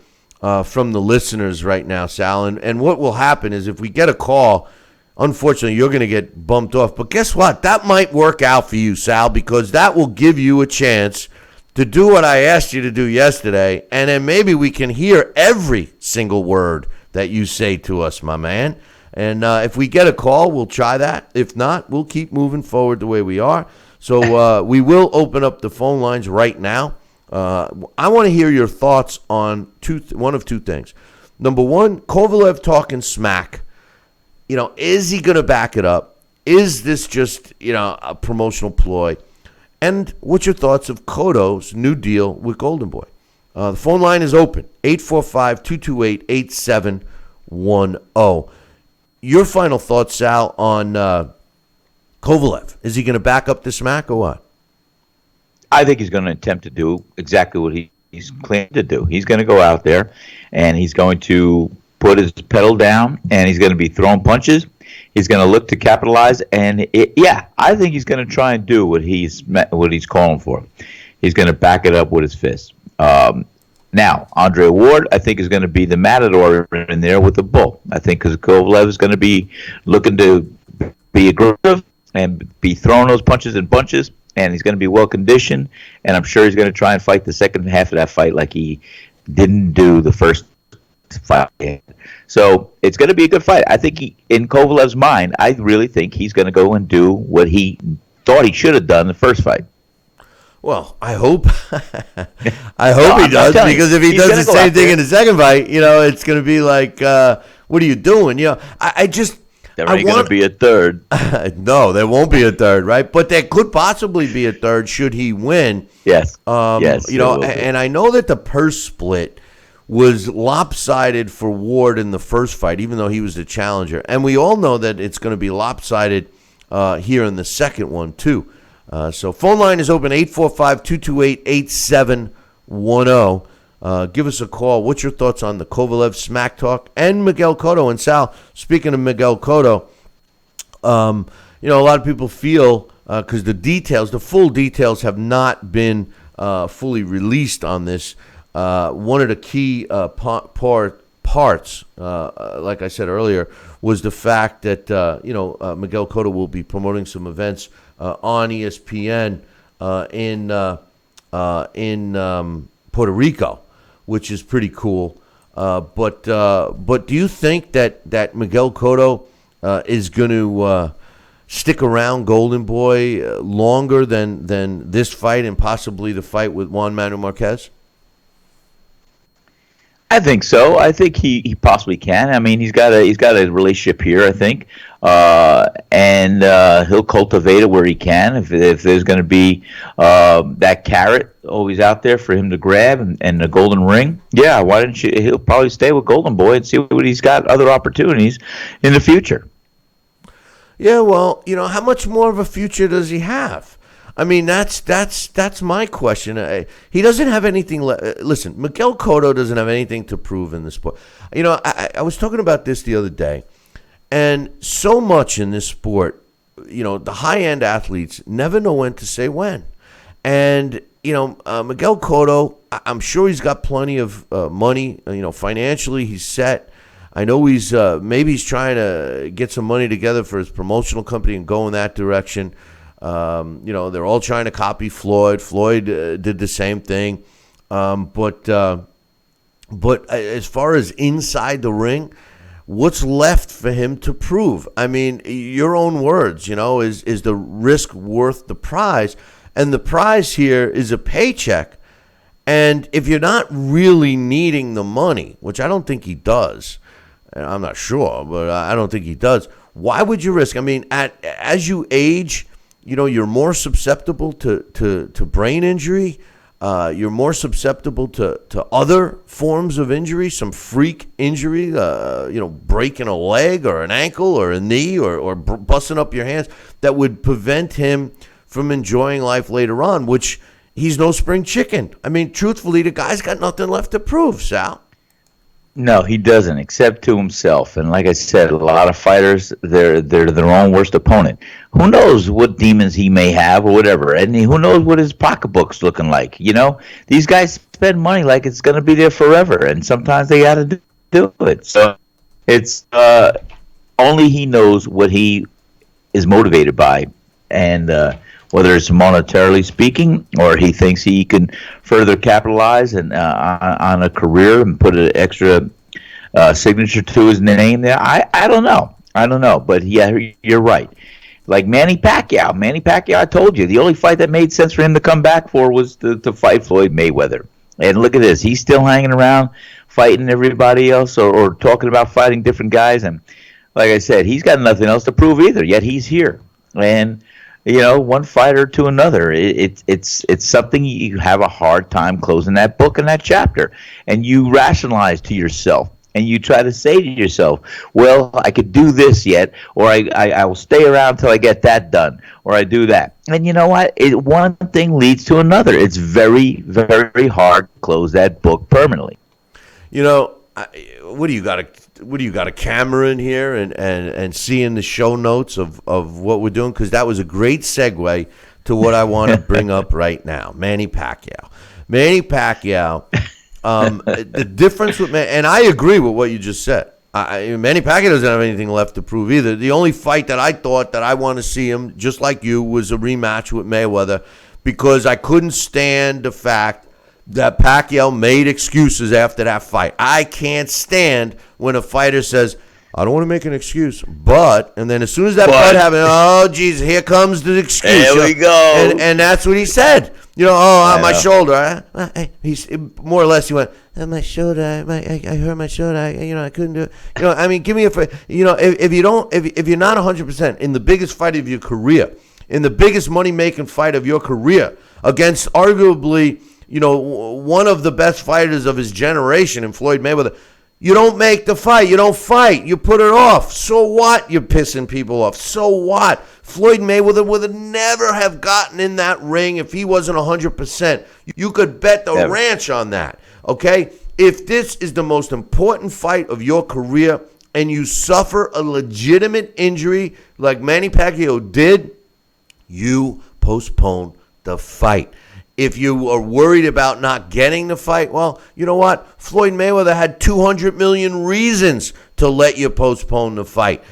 from the listeners right now, Sal. And what will happen is, if we get a call, unfortunately, you're going to get bumped off. But guess what? That might work out for you, Sal, because that will give you a chance to do what I asked you to do yesterday. And then maybe we can hear every single word that you say to us, my man. And if we get a call, we'll try that. If not, we'll keep moving forward the way we are. So we will open up the phone lines right now. I want to hear your thoughts on one of two things. Number one, Kovalev talking smack. Is he going to back it up? Is this just, a promotional ploy? And what's your thoughts of Cotto's new deal with Golden Boy? The phone line is open, 845-228-8710. Your final thoughts, Sal, on Kovalev. Is he going to back up the smack or what? I think he's going to attempt to do exactly what he's claimed to do. He's going to go out there, and he's going to put his pedal down, and he's going to be throwing punches. He's going to look to capitalize, and I think he's going to try and do what he's calling for. He's going to back it up with his fist. Now, Andre Ward, I think, is going to be the matador in there with the bull. I think because Kovalev is going to be looking to be aggressive and be throwing those punches and bunches, and he's going to be well-conditioned, and I'm sure he's going to try and fight the second half of that fight like he didn't do the first fight. So it's going to be a good fight. I think in Kovalev's mind, I really think he's going to go and do what he thought he should have done the first fight. Well, I hope he does, because if he does the same thing in the second fight, it's going to be like, what are you doing? There ain't going to be a third. No, there won't be a third, right? But there could possibly be a third should he win. Yes. Yes. And I know that the purse split was lopsided for Ward in the first fight, even though he was the challenger. And we all know that it's going to be lopsided here in the second one, too. So phone line is open, 845-228-8710. Give us a call. What's your thoughts on the Kovalev smack talk and Miguel Cotto? And Sal, speaking of Miguel Cotto, a lot of people feel, because the full details have not been fully released on this. One of the key parts, like I said earlier, was the fact that Miguel Cotto will be promoting some events on ESPN in Puerto Rico, which is pretty cool. But do you think that Miguel Cotto is going to stick around Golden Boy longer than this fight and possibly the fight with Juan Manuel Marquez? I think so. I think he possibly can. I mean, he's got a relationship here. I think, and he'll cultivate it where he can. If there's going to be that carrot always out there for him to grab and the golden ring, yeah, why didn't you? He'll probably stay with Golden Boy and see what he's got other opportunities in the future. Yeah, well, how much more of a future does he have? I mean, that's my question. He doesn't have anything. Listen, Miguel Cotto doesn't have anything to prove in this sport. I was talking about this the other day, and so much in this sport, the high-end athletes never know when to say when. And, Miguel Cotto, I'm sure he's got plenty of money. Financially, he's set. I know maybe he's trying to get some money together for his promotional company and go in that direction. They're all trying to copy Floyd. Floyd did the same thing. But as far as inside the ring, what's left for him to prove? I mean, your own words, is the risk worth the prize? And the prize here is a paycheck. And if you're not really needing the money, which I don't think he does, and I'm not sure, but I don't think he does, why would you risk? I mean, as you age, you're more susceptible to brain injury. You're more susceptible to other forms of injury, some freak injury, breaking a leg or an ankle or a knee or busting up your hands that would prevent him from enjoying life later on, which he's no spring chicken. I mean, truthfully, the guy's got nothing left to prove, Sal. No, he doesn't, except to himself. And like I said, a lot of fighters, they're their own worst opponent. Who knows what demons he may have or whatever, and who knows what his pocketbook's looking like. These guys spend money like it's going to be there forever, and sometimes they got to do it. So it's only he knows what he is motivated by, and whether it's monetarily speaking or he thinks he can further capitalize and on a career and put an extra signature to his name there. I don't know. But yeah, you're right. Like Manny Pacquiao, I told you, the only fight that made sense for him to come back for was to fight Floyd Mayweather. And look at this. He's still hanging around fighting everybody else or talking about fighting different guys. And like I said, he's got nothing else to prove either, yet he's here. And one fighter to another. It's something you have a hard time closing that book and that chapter. And you rationalize to yourself and you try to say to yourself, well, I could do this yet, or I will stay around until I get that done, or I do that. And you know what? One thing leads to another. It's very, very hard to close that book permanently. What do you got? A camera in here and seeing the show notes of what we're doing? Because that was a great segue to what I want to bring up right now. Manny Pacquiao. The difference with and I agree with what you just said. Manny Pacquiao doesn't have anything left to prove either. The only fight that I thought that I want to see him, just like you, was a rematch with Mayweather, because I couldn't stand the fact that Pacquiao made excuses after that fight. I can't stand when a fighter says, I don't want to make an excuse, and then as soon as that fight happened, oh, geez, here comes the excuse. There we go. And that's what he said. My shoulder. He's more or less, he went, my shoulder, I hurt my shoulder, I couldn't do it. I mean, give me if you're not 100% in the biggest fight of your career, in the biggest money-making fight of your career, against arguably, one of the best fighters of his generation in Floyd Mayweather, you don't make the fight. You don't fight. You put it off. So what? You're pissing people off. So what? Floyd Mayweather would never have gotten in that ring if he wasn't 100%. You could bet the ranch on that, okay? If this is the most important fight of your career and you suffer a legitimate injury like Manny Pacquiao did, you postpone the fight. If you are worried about not getting the fight, well, you know what? Floyd Mayweather had 200 million reasons to let you postpone the fight.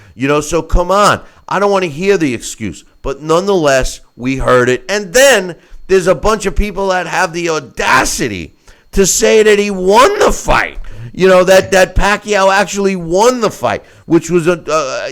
So come on. I don't want to hear the excuse. But nonetheless, we heard it. And then there's a bunch of people that have the audacity to say that he won the fight. That Pacquiao actually won the fight, which was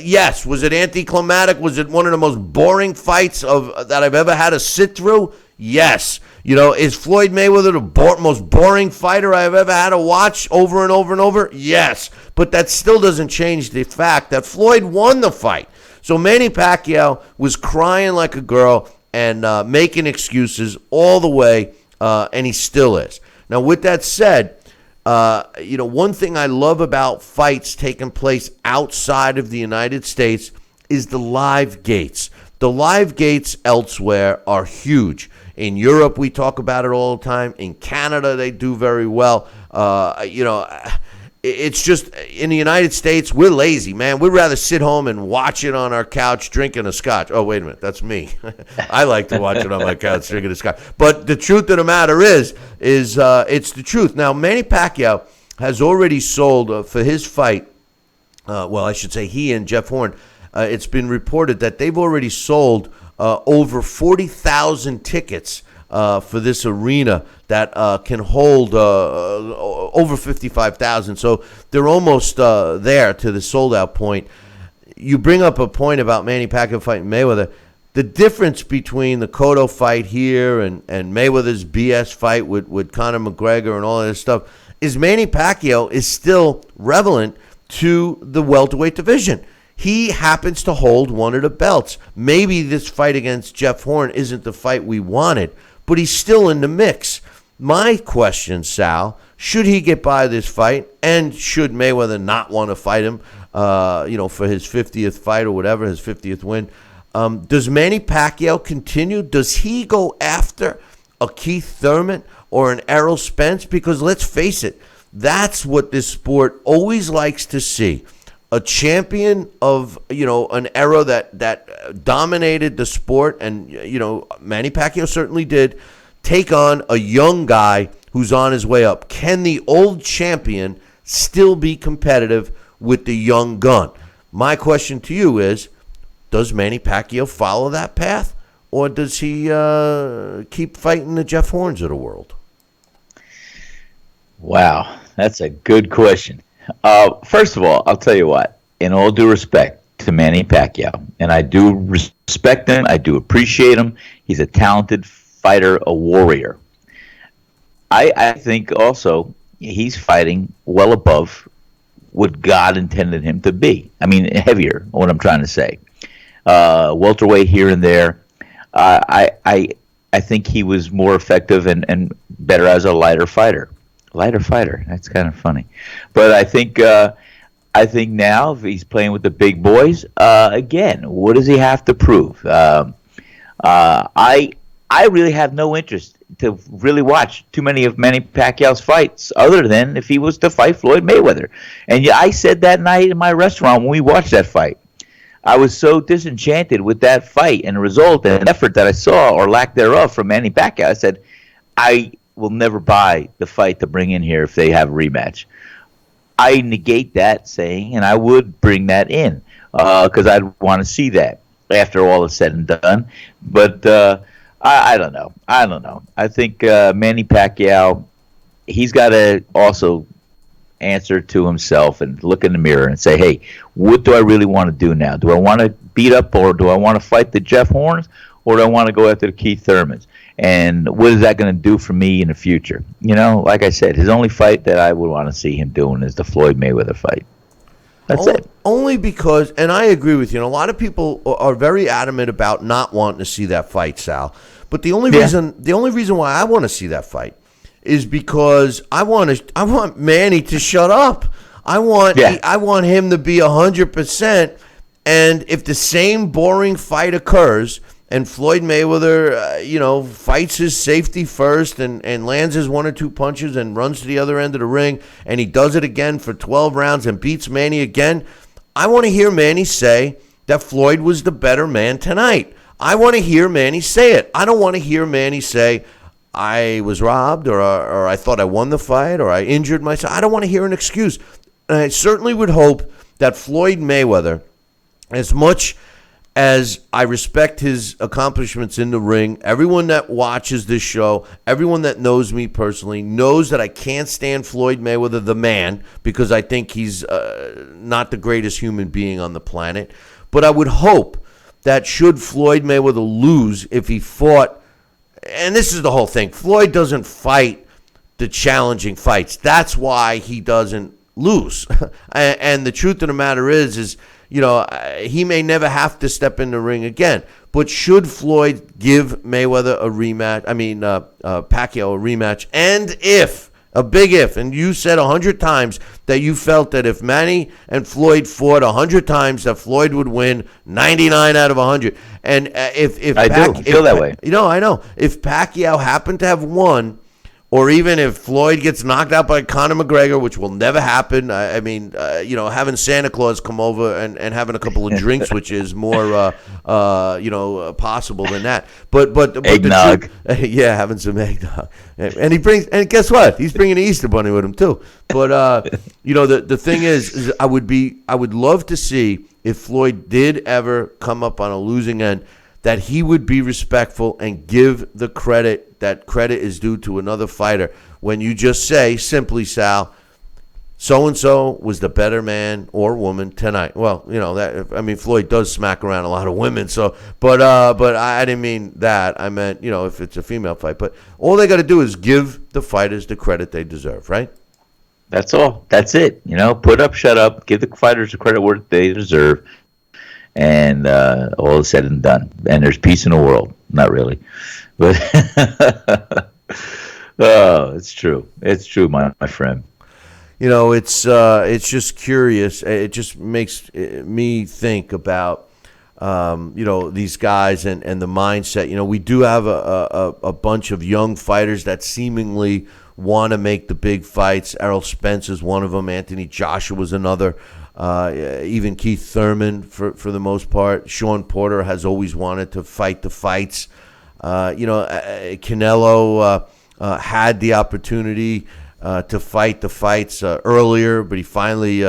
yes. Was it anticlimactic? Was it one of the most boring fights that I've ever had to sit through? Yes. You know, is Floyd Mayweather the most boring fighter I've ever had to watch over and over and over? Yes, but that still doesn't change the fact that Floyd won the fight. So Manny Pacquiao was crying like a girl and making excuses all the way, and he still is. Now, with that said, one thing I love about fights taking place outside of the United States is the live gates. The live gates elsewhere are huge. In Europe, we talk about it all the time. In Canada, they do very well. It's just in the United States, we're lazy, man. We'd rather sit home and watch it on our couch drinking a scotch. Oh, wait a minute. That's me. I like to watch it on my couch drinking a scotch. But the truth of the matter is it's the truth. Now, Manny Pacquiao has already sold for his fight. I should say he and Jeff Horn. It's been reported that they've already sold over 40,000 tickets for this arena that can hold over 55,000. So they're almost there to the sold-out point. You bring up a point about Manny Pacquiao fighting Mayweather. The difference between the Cotto fight here and Mayweather's BS fight with Conor McGregor and all of this stuff is Manny Pacquiao is still relevant to the welterweight division. He happens to hold one of the belts. Maybe this fight against Jeff Horn isn't the fight we wanted, but he's still in the mix. My question, Sal, should he get by this fight, and should Mayweather not want to fight him, for his 50th fight or whatever, his 50th win, does Manny Pacquiao continue? Does he go after a Keith Thurman or an Errol Spence? Because let's face it, that's what this sport always likes to see. A champion of, an era that dominated the sport, and, Manny Pacquiao certainly did, take on a young guy who's on his way up. Can the old champion still be competitive with the young gun? My question to you is, does Manny Pacquiao follow that path, or does he keep fighting the Jeff Horns of the world? Wow, that's a good question. First of all, I'll tell you what, in all due respect to Manny Pacquiao, and I do respect him, I do appreciate him, he's a talented fighter, a warrior. I think also he's fighting well above what God intended him to be. I mean, heavier, what I'm trying to say. Welterweight here and there. I think he was more effective and better as a lighter fighter. Lighter fighter. That's kind of funny, but I think now if he's playing with the big boys again, what does he have to prove? I really have no interest to really watch too many of Manny Pacquiao's fights, other than if he was to fight Floyd Mayweather. And I said that night in my restaurant when we watched that fight, I was so disenchanted with that fight and the result and effort that I saw, or lack thereof, from Manny Pacquiao. I said, I will never buy the fight to bring in here if they have a rematch. I negate that saying, and I would bring that in because I'd want to see that after all is said and done. But I don't know. I think Manny Pacquiao, he's got to also answer to himself and look in the mirror and say, hey, what do I really want to do now? Do I want to beat up, or do I want to fight the Jeff Horns, or do I want to go after the Keith Thurmans? And what is that going to do for me in the future? Like I said, his only fight that I would want to see him doing is the Floyd Mayweather fight. That's it. Only because, and I agree with you, a lot of people are very adamant about not wanting to see that fight, Sal. But the only reason why I want to see that fight is because I want Manny to shut up. I want him to be 100%. And if the same boring fight occurs, and Floyd Mayweather, fights his safety first and lands his one or two punches and runs to the other end of the ring, and he does it again for 12 rounds and beats Manny again, I want to hear Manny say that Floyd was the better man tonight. I want to hear Manny say it. I don't want to hear Manny say, I was robbed, or I thought I won the fight, or I injured myself. I don't want to hear an excuse. And I certainly would hope that Floyd Mayweather, as much as I respect his accomplishments in the ring, everyone that watches this show, everyone that knows me personally, knows that I can't stand Floyd Mayweather, the man, because I think he's not the greatest human being on the planet. But I would hope that should Floyd Mayweather lose, if he fought and this is the whole thing. Floyd doesn't fight the challenging fights. That's why he doesn't lose. And the truth of the matter is, he may never have to step in the ring again. But should Floyd give Mayweather a rematch, Pacquiao a rematch, and a big if, and you said 100 times that you felt that if Manny and Floyd fought 100 times, that Floyd would win 99 out of 100. And if I do feel that way. I know. If Pacquiao happened to have won, or even if Floyd gets knocked out by Conor McGregor, which will never happen. Having Santa Claus come over and having a couple of drinks, which is more, possible than that. But eggnog. Having some eggnog. And guess what? He's bringing the Easter Bunny with him too. But the thing is I would love to see if Floyd did ever come up on a losing end, that he would be respectful and give the credit that credit is due to another fighter. When you just say simply, Sal, so-and-so was the better man or woman tonight. Well, Floyd does smack around a lot of women. So, but I didn't mean that. I meant, if it's a female fight. But all they got to do is give the fighters the credit they deserve, right? That's all. That's it. Put up, shut up. Give the fighters the credit where they deserve. And all is said and done. And there's peace in the world. Not really. But it's true. It's true, my friend. It's just curious. It just makes me think about, these guys and the mindset. We do have a bunch of young fighters that seemingly want to make the big fights. Errol Spence is one of them. Anthony Joshua was another. Even Keith Thurman, for the most part. Sean Porter has always wanted to fight the fights. Canelo had the opportunity to fight the fights earlier, but he finally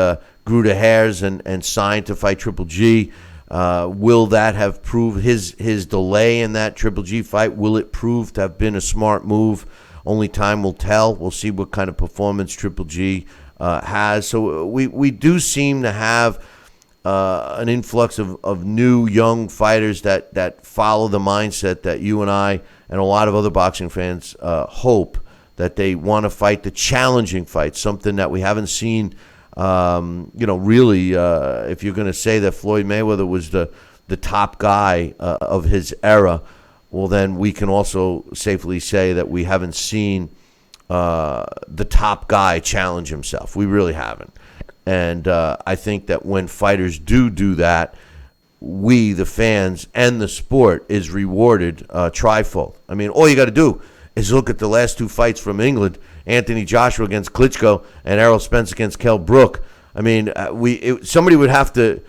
grew the hairs and signed to fight Triple G. Will that have proved his delay in that Triple G fight? Will it prove to have been a smart move? Only time will tell. We'll see what kind of performance Triple G has. So we do seem to have an influx of new young fighters that follow the mindset that you and I and a lot of other boxing fans hope, that they want to fight the challenging fights, something that we haven't seen. Really, if you're going to say that Floyd Mayweather was the top guy of his era, well, then we can also safely say that we haven't seen the top guy challenge himself. We really haven't. And I think that when fighters do that, we, the fans, and the sport is rewarded trifold. I mean, all you got to do is look at the last two fights from England: Anthony Joshua against Klitschko and Errol Spence against Kell Brook. I mean, somebody would have to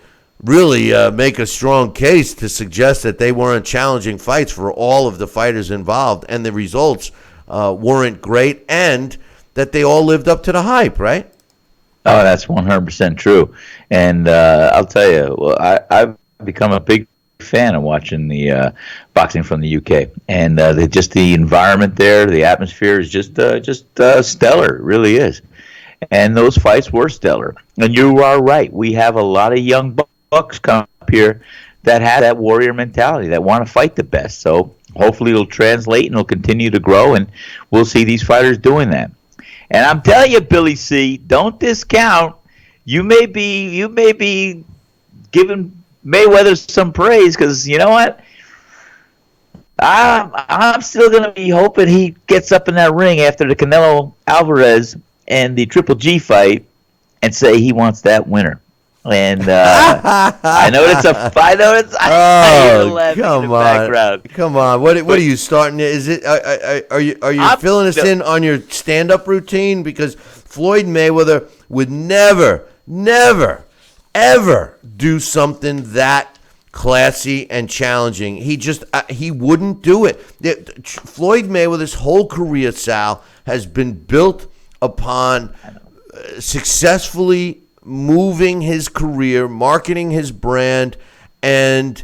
really make a strong case to suggest that they weren't challenging fights for all of the fighters involved, and the results weren't great, and that they all lived up to the hype, right? Oh, that's 100% true. And I'll tell you, I've become a big fan of watching the boxing from the UK, and just the environment there, the atmosphere is just stellar. It really is. And those fights were stellar. And you are right. We have a lot of young bucks come up here that have that warrior mentality, that want to fight the best. So hopefully it'll translate and it'll continue to grow, and we'll see these fighters doing that. And I'm telling you, Billy C., don't discount. You may be giving Mayweather some praise, because you know what? I'm still going to be hoping he gets up in that ring after the Canelo Alvarez and the Triple G fight and say he wants that winner. And I know it's a. I know it's. Come on! What are you starting? Is it? Are you filling us in on your stand-up routine? Because Floyd Mayweather would never, ever do something that classy and challenging. He wouldn't do it. Floyd Mayweather's whole career, Sal, has been built upon successfully moving his career, marketing his brand, and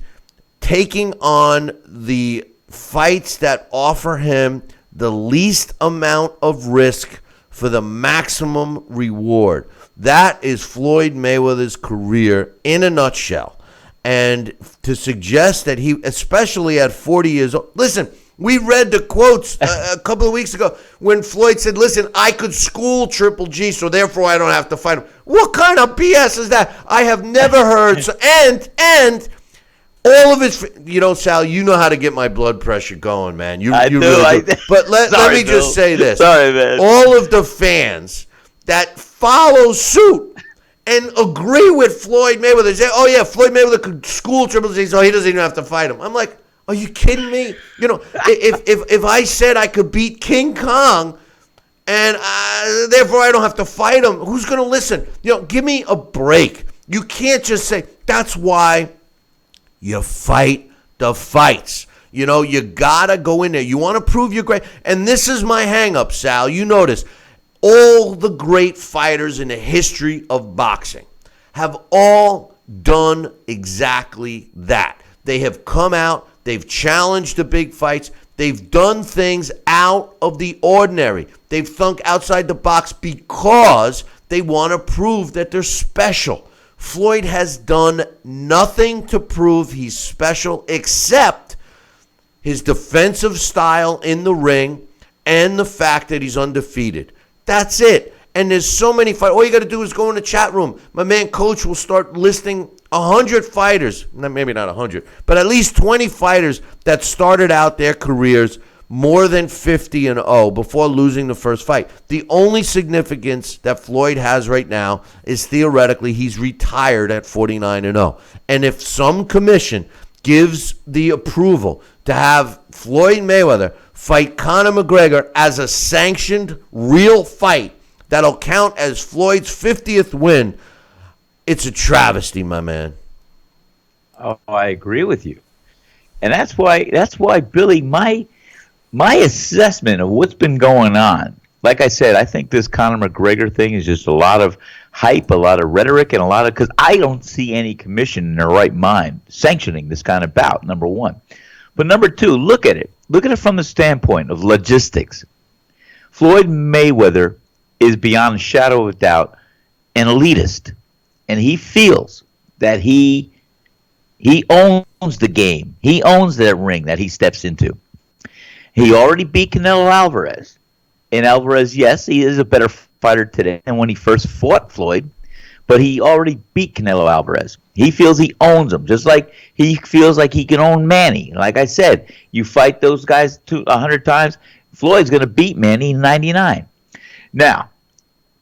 taking on the fights that offer him the least amount of risk for the maximum reward. That is Floyd Mayweather's career in a nutshell. And to suggest that he, especially at 40 years old, listen, We read the quotes a couple of weeks ago when Floyd said, listen, I could school Triple G, so therefore I don't have to fight him. What kind of BS is that? I have never heard. So, and all of his, Sal, you know how to get my blood pressure going, man. I do. Really do. But let me just say this. Sorry, man. All of the fans that follow suit and agree with Floyd Mayweather, say, oh, yeah, Floyd Mayweather could school Triple G, so he doesn't even have to fight him. I'm like, are you kidding me? If I said I could beat King Kong and therefore I don't have to fight him, who's going to listen? Give me a break. You can't just say, that's why you fight the fights. You got to go in there. You want to prove you're great. And this is my hang-up, Sal. You notice all the great fighters in the history of boxing have all done exactly that. They have come out. They've challenged the big fights. They've done things out of the ordinary. They've thunk outside the box because they want to prove that they're special. Floyd has done nothing to prove he's special except his defensive style in the ring and the fact that he's undefeated. That's it. And there's so many fighters. All you got to do is go in the chat room. My man Coach will start listing 100 fighters, maybe not 100, but at least 20 fighters that started out their careers more than 50-0 before losing the first fight. The only significance that Floyd has right now is theoretically he's retired at 49-0. And if some commission gives the approval to have Floyd Mayweather fight Conor McGregor as a sanctioned real fight that'll count as Floyd's 50th win, it's a travesty, my man. Oh, I agree with you. And that's why Billy, my assessment of what's been going on, like I said, I think this Conor McGregor thing is just a lot of hype, a lot of rhetoric, and because I don't see any commission in their right mind sanctioning this kind of bout, number one. But number two, look at it. Look at it from the standpoint of logistics. Floyd Mayweather is beyond a shadow of a doubt an elitist. And he feels that he owns the game. He owns that ring that he steps into. He already beat Canelo Alvarez. And Alvarez, yes, he is a better fighter today than when he first fought Floyd, but he already beat Canelo Alvarez. He feels he owns him, just like he feels like he can own Manny. Like I said, you fight those guys 100 times, Floyd's going to beat Manny 99. Now,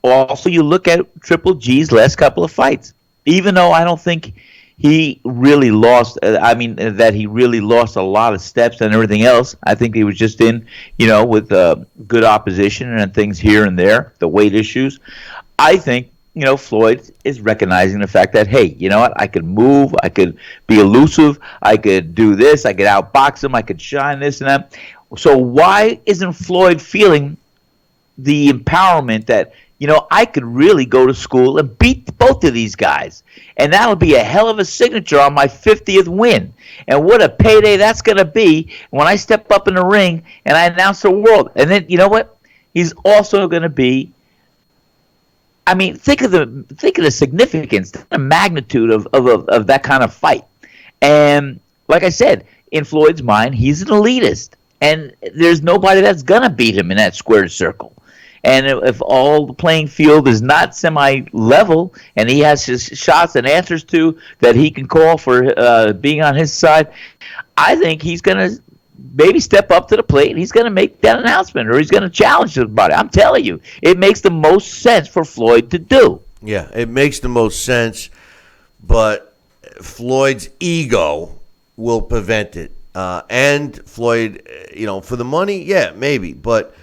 also you look at Triple G's last couple of fights. Even though I don't think he really lost, that he really lost a lot of steps and everything else. I think he was just in, with good opposition and things here and there, the weight issues. I think, Floyd is recognizing the fact that, hey, you know what, I could move, I could be elusive, I could do this, I could outbox him, I could shine this and that. So why isn't Floyd feeling the empowerment that, I could really go to school and beat both of these guys. And that'll be a hell of a signature on my 50th win. And what a payday that's going to be when I step up in the ring and I announce the world. And then, you know what? He's also going to be, think of the significance, the magnitude of that kind of fight. And like I said, in Floyd's mind, he's an elitist. And there's nobody that's going to beat him in that squared circle. And if all the playing field is not semi-level and he has his shots and answers to that he can call for being on his side, I think he's going to maybe step up to the plate and he's going to make that announcement or he's going to challenge somebody. I'm telling you, it makes the most sense for Floyd to do. Yeah, it makes the most sense, but Floyd's ego will prevent it. And Floyd, for the money, yeah, maybe, but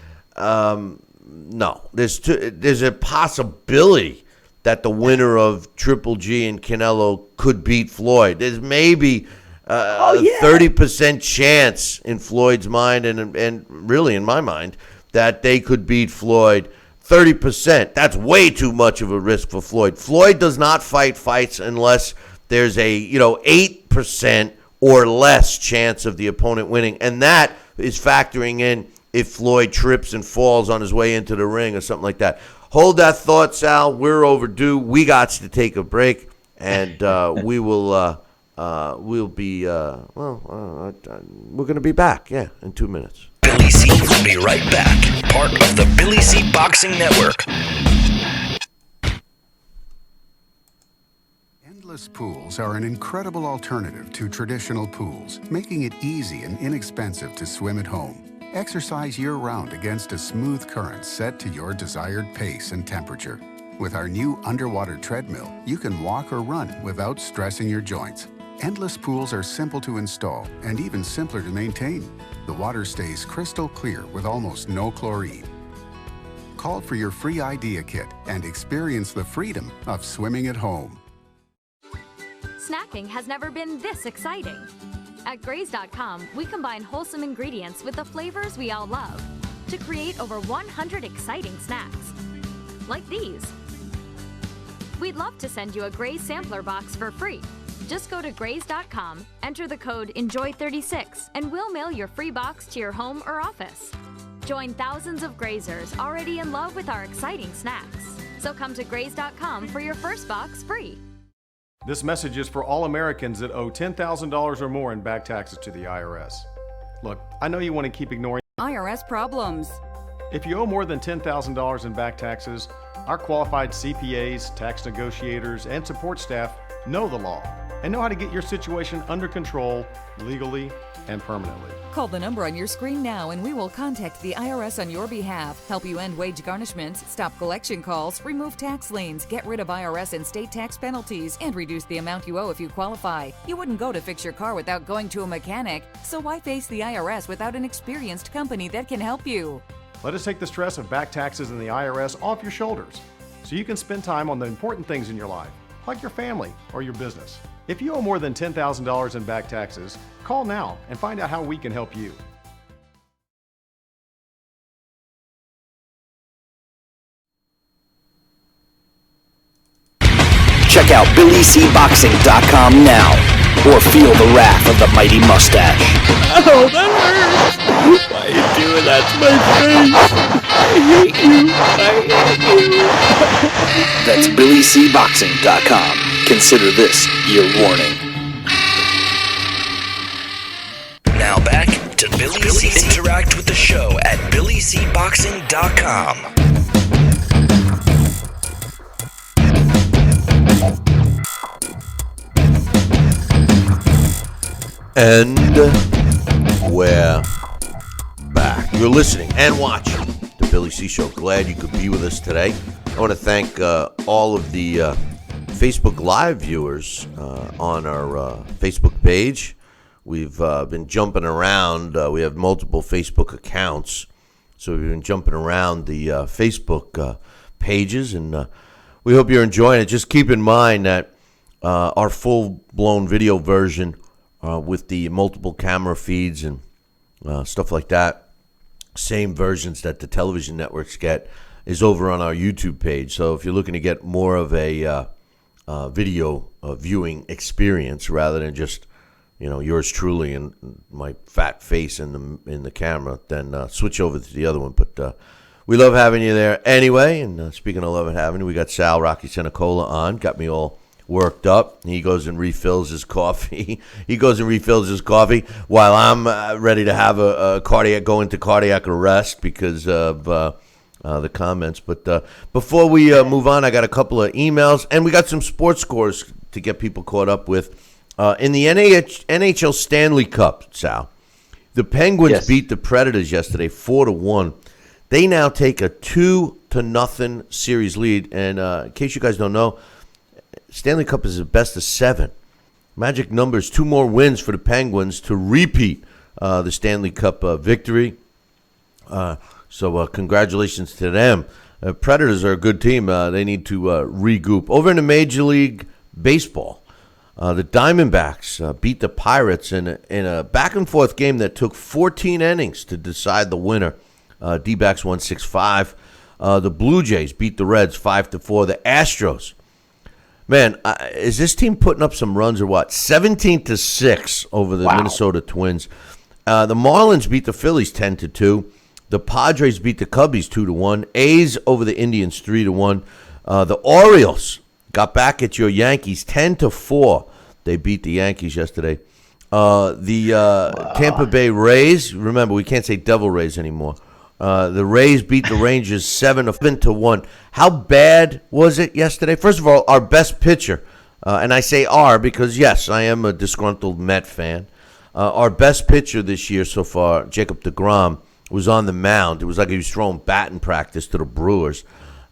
no, there's a possibility that the winner of Triple G and Canelo could beat Floyd. There's maybe a 30% chance in Floyd's mind and really in my mind that they could beat Floyd. 30%. That's way too much of a risk for Floyd. Floyd does not fight fights unless there's a 8% or less chance of the opponent winning, and that is factoring in if Floyd trips and falls on his way into the ring or something like that. Hold that thought, Sal. We're overdue. We got to take a break, and we will we'll be, we're going to be back, in 2 minutes. Billy C will be right back. Part of the Billy C Boxing Network. Endless pools are an incredible alternative to traditional pools, making it easy and inexpensive to swim at home. Exercise year-round against a smooth current set to your desired pace and temperature. With our new underwater treadmill, you can walk or run without stressing your joints. Endless pools are simple to install and even simpler to maintain. The water stays crystal clear with almost no chlorine. Call for your free idea kit and experience the freedom of swimming at home. Snacking has never been this exciting. At Graze.com, we combine wholesome ingredients with the flavors we all love to create over 100 exciting snacks. Like these. We'd love to send you a Graze sampler box for free. Just go to Graze.com, enter the code ENJOY36, and we'll mail your free box to your home or office. Join thousands of Grazers already in love with our exciting snacks. So come to Graze.com for your first box free. This message is for all Americans that owe $10,000 or more in back taxes to the IRS. Look, I know you want to keep ignoring IRS problems. If you owe more than $10,000 in back taxes, our qualified CPAs, tax negotiators, and support staff know the law and know how to get your situation under control legally and permanently. Call the number on your screen now and we will contact the IRS on your behalf, help you end wage garnishments, stop collection calls, remove tax liens, get rid of IRS and state tax penalties, and reduce the amount you owe if you qualify. You wouldn't go to fix your car without going to a mechanic, so why face the IRS without an experienced company that can help you? Let us take the stress of back taxes and the IRS off your shoulders so you can spend time on the important things in your life, like your family or your business. If you owe more than $10,000 in back taxes, call now and find out how we can help you. Check out BillyCBoxing.com now, or feel the wrath of the mighty mustache. Oh, that hurts! Why are you doing that to my face? I hate you! I hate you! That's BillyCBoxing.com. Consider this your warning. Now back to Billy C. Interact with the show at BillyCBoxing.com. And we're back. You're listening and watching the Billy C. Show. Glad you could be with us today. I want to thank all of the Facebook Live viewers on our Facebook page. We've been jumping around. We have multiple Facebook accounts, so we've been jumping around the Facebook pages, and we hope you're enjoying it. Just keep in mind that our full-blown video version with the multiple camera feeds and stuff like that, same versions that the television networks get, is over on our YouTube page. So if you're looking to get more of a video viewing experience rather than just yours truly and my fat face in the camera, then switch over to the other one. But we love having you there anyway. And speaking of loving having you, we got Sal Rocky Senecola on. Got me all worked up. He goes and refills his coffee. While I'm ready to have go into cardiac arrest because of the comments. But before we move on, I got a couple of emails, and we got some sports scores to get people caught up with. In the NHL Stanley Cup, Sal, the Penguins beat the Predators yesterday 4-1. They now take a 2-0 series lead. And in case you guys don't know, Stanley Cup is a best of 7. Magic numbers, 2 more wins for the Penguins to repeat the Stanley Cup victory. So congratulations to them. Predators are a good team. They need to regroup. Over in the Major League Baseball, the Diamondbacks beat the Pirates in a back-and-forth game that took 14 innings to decide the winner. D-backs won 6-5. The Blue Jays beat the Reds 5-4. The Astros, man, is this team putting up some runs or what? 17-6 over the Minnesota Twins. The Marlins beat the Phillies 10-2. The Padres beat the Cubbies 2-1. A's over the Indians 3-1. The Orioles got back at your Yankees 10-4. They beat the Yankees yesterday. The Tampa Bay Rays, remember, we can't say Devil Rays anymore. The Rays beat the Rangers 7-1. How bad was it yesterday? First of all, our best pitcher, and I say our because, yes, I am a disgruntled Met fan. Our best pitcher this year so far, Jacob deGrom, was on the mound. It was like he was throwing batting practice to the Brewers.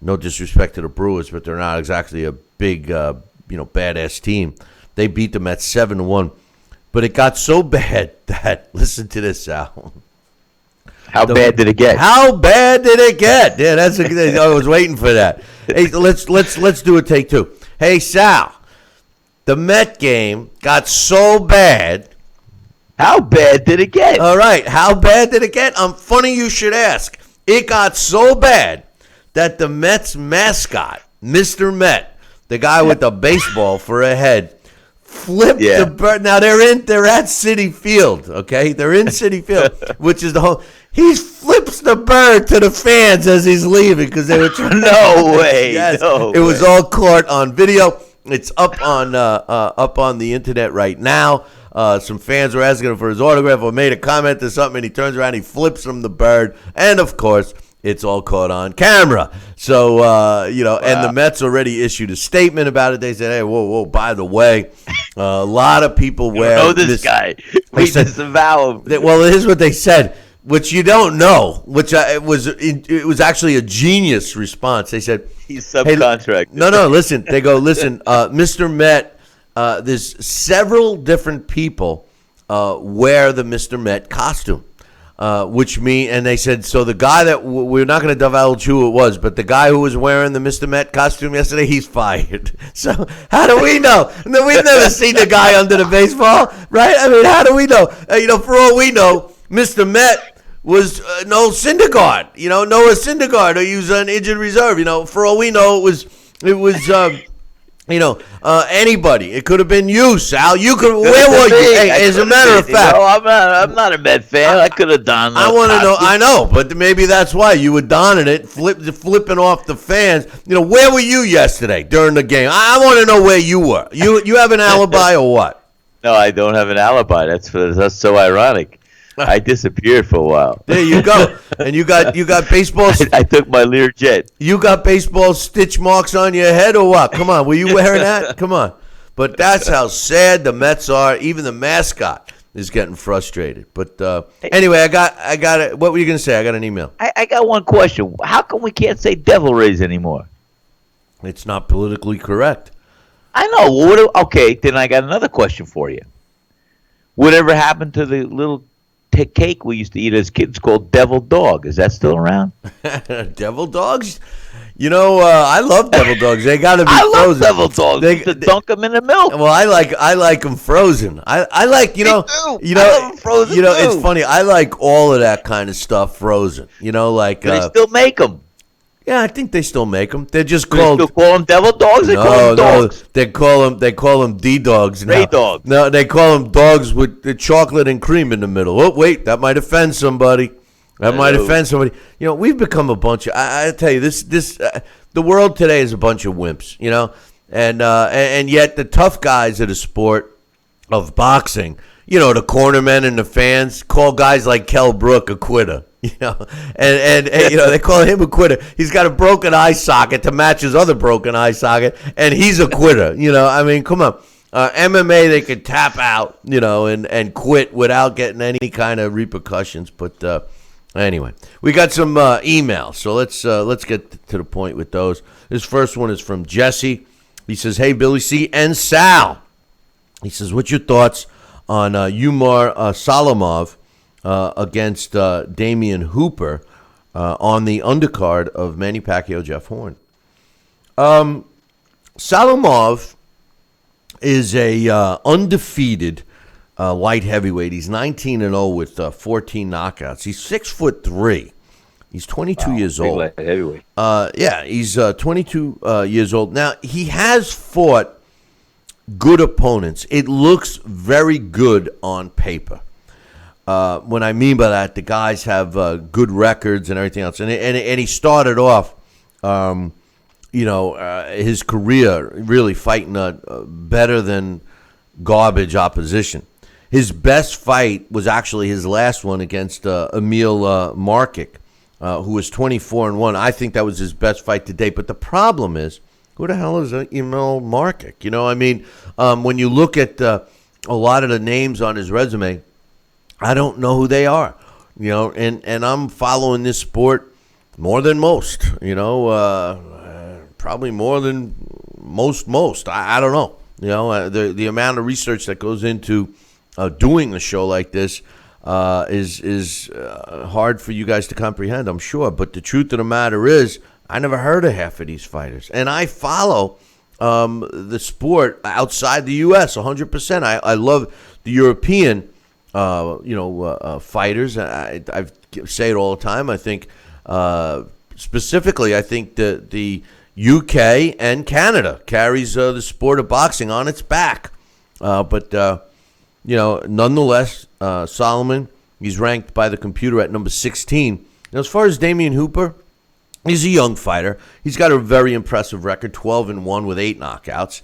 No disrespect to the Brewers, but they're not exactly a big, badass team. They beat them at 7-1. But it got so bad that, listen to this, Sal. How bad did it get? How bad did it get? Yeah, I was waiting for that. Hey, let's do a take two. Hey, Sal, the Met game got so bad. How bad did it get? All right, how bad did it get? Funny you should ask. It got so bad that the Mets mascot, Mr. Met, the guy with the baseball for a head, flipped the bird. Now they're at Citi Field, okay? They're in Citi Field, which is the whole. He flips the bird to the fans as he's leaving because they were trying. No way. Yes, no it was all caught on video. It's up on the internet right now. Some fans were asking him for his autograph or made a comment or something, and he turns around, he flips him the bird, and of course, it's all caught on camera. So, wow. And the Mets already issued a statement about it. They said, hey, whoa, by the way, a lot of people wear this guy. We disavow him. Well, here's what they said, which you don't know, which it was actually a genius response. They said, he's subcontracted. Hey, no, listen. They go, listen, Mr. Met, there's several different people wear the Mr. Met costume. And they said, so the guy that we're not going to divulge who it was, but the guy who was wearing the Mr. Met costume yesterday, he's fired. So how do we know? We've never seen the guy under the baseball, right? I mean, how do we know? For all we know, Mr. Met was Noah Syndergaard. Noah Syndergaard, or he was an injured reserve. For all we know, it was. Anybody. It could have been you, Sal. You could. Where were you? Hey, as a matter of fact, I'm not a Met fan. I could have done. I want to know. I know, but maybe that's why you were donning it, flipping off the fans. Where were you yesterday during the game? I want to know where you were. You have an alibi or what? No, I don't have an alibi. That's so ironic. I disappeared for a while. There you go. And you got baseball. I took my Learjet. You got baseball stitch marks on your head or what? Come on. Were you wearing that? Come on. But that's how sad the Mets are. Even the mascot is getting frustrated. But anyway, I got it. What were you going to say? I got an email. I got one question. How come we can't say Devil Rays anymore? It's not politically correct. I know. Okay, then I got another question for you. Whatever happened to the little cake we used to eat as kids called Devil Dog? Is that still around? Devil Dogs? I love Devil Dogs. They got to be frozen. I love Devil Dogs. They dunk them in the milk. Well, I like them frozen. I like, I love them frozen too. It's funny. I like all of that kind of stuff frozen. But they still make them. Yeah, I think they still make them. They're just called. They still call them Devil Dogs. They call them dogs. They call them D-Dogs now. Ray Dogs. No, they call them dogs with the chocolate and cream in the middle. Oh, wait, that might offend somebody. We've become a bunch of. I tell you, the world today is a bunch of wimps. And yet the tough guys of the sport of boxing, the cornermen and the fans call guys like Kell Brook a quitter. And they call him a quitter. He's got a broken eye socket to match his other broken eye socket, and he's a quitter. Come on. MMA, they could tap out, and quit without getting any kind of repercussions. But anyway, we got some emails, so let's get to the point with those. This first one is from Jesse. He says, "Hey, Billy C and Sal." He says, "What's your thoughts on Umar Salamov against Damian Hooper on the undercard of Manny Pacquiao, Jeff Horn?" Salamov is a undefeated light heavyweight. He's 19-0 with 14 knockouts. He's 6'3". He's 22 years old. Light heavyweight. He's 22 years old. Now, he has fought good opponents. It looks very good on paper. When I mean by that, the guys have good records and everything else. And he started off, his career really fighting better than garbage opposition. His best fight was actually his last one against Emil Markic, who was 24-1. I think that was his best fight to date. But the problem is, who the hell is Emil Markic? You know, I mean, when you look at a lot of the names on his resume, I don't know who they are. You know, and I'm following this sport more than most. You know, probably more than most. I don't know. You know, the amount of research that goes into doing a show like this is hard for you guys to comprehend, I'm sure. But the truth of the matter is, I never heard of half of these fighters. And I follow the sport outside the U.S. 100%. I love the European, fighters. I say it all the time. I think specifically, I think the UK and Canada carries the sport of boxing on its back. Nonetheless, Solomon, he's ranked by the computer at number 16. Now, as far as Damian Hooper, he's a young fighter. He's got a very impressive record, 12-1 with 8 knockouts.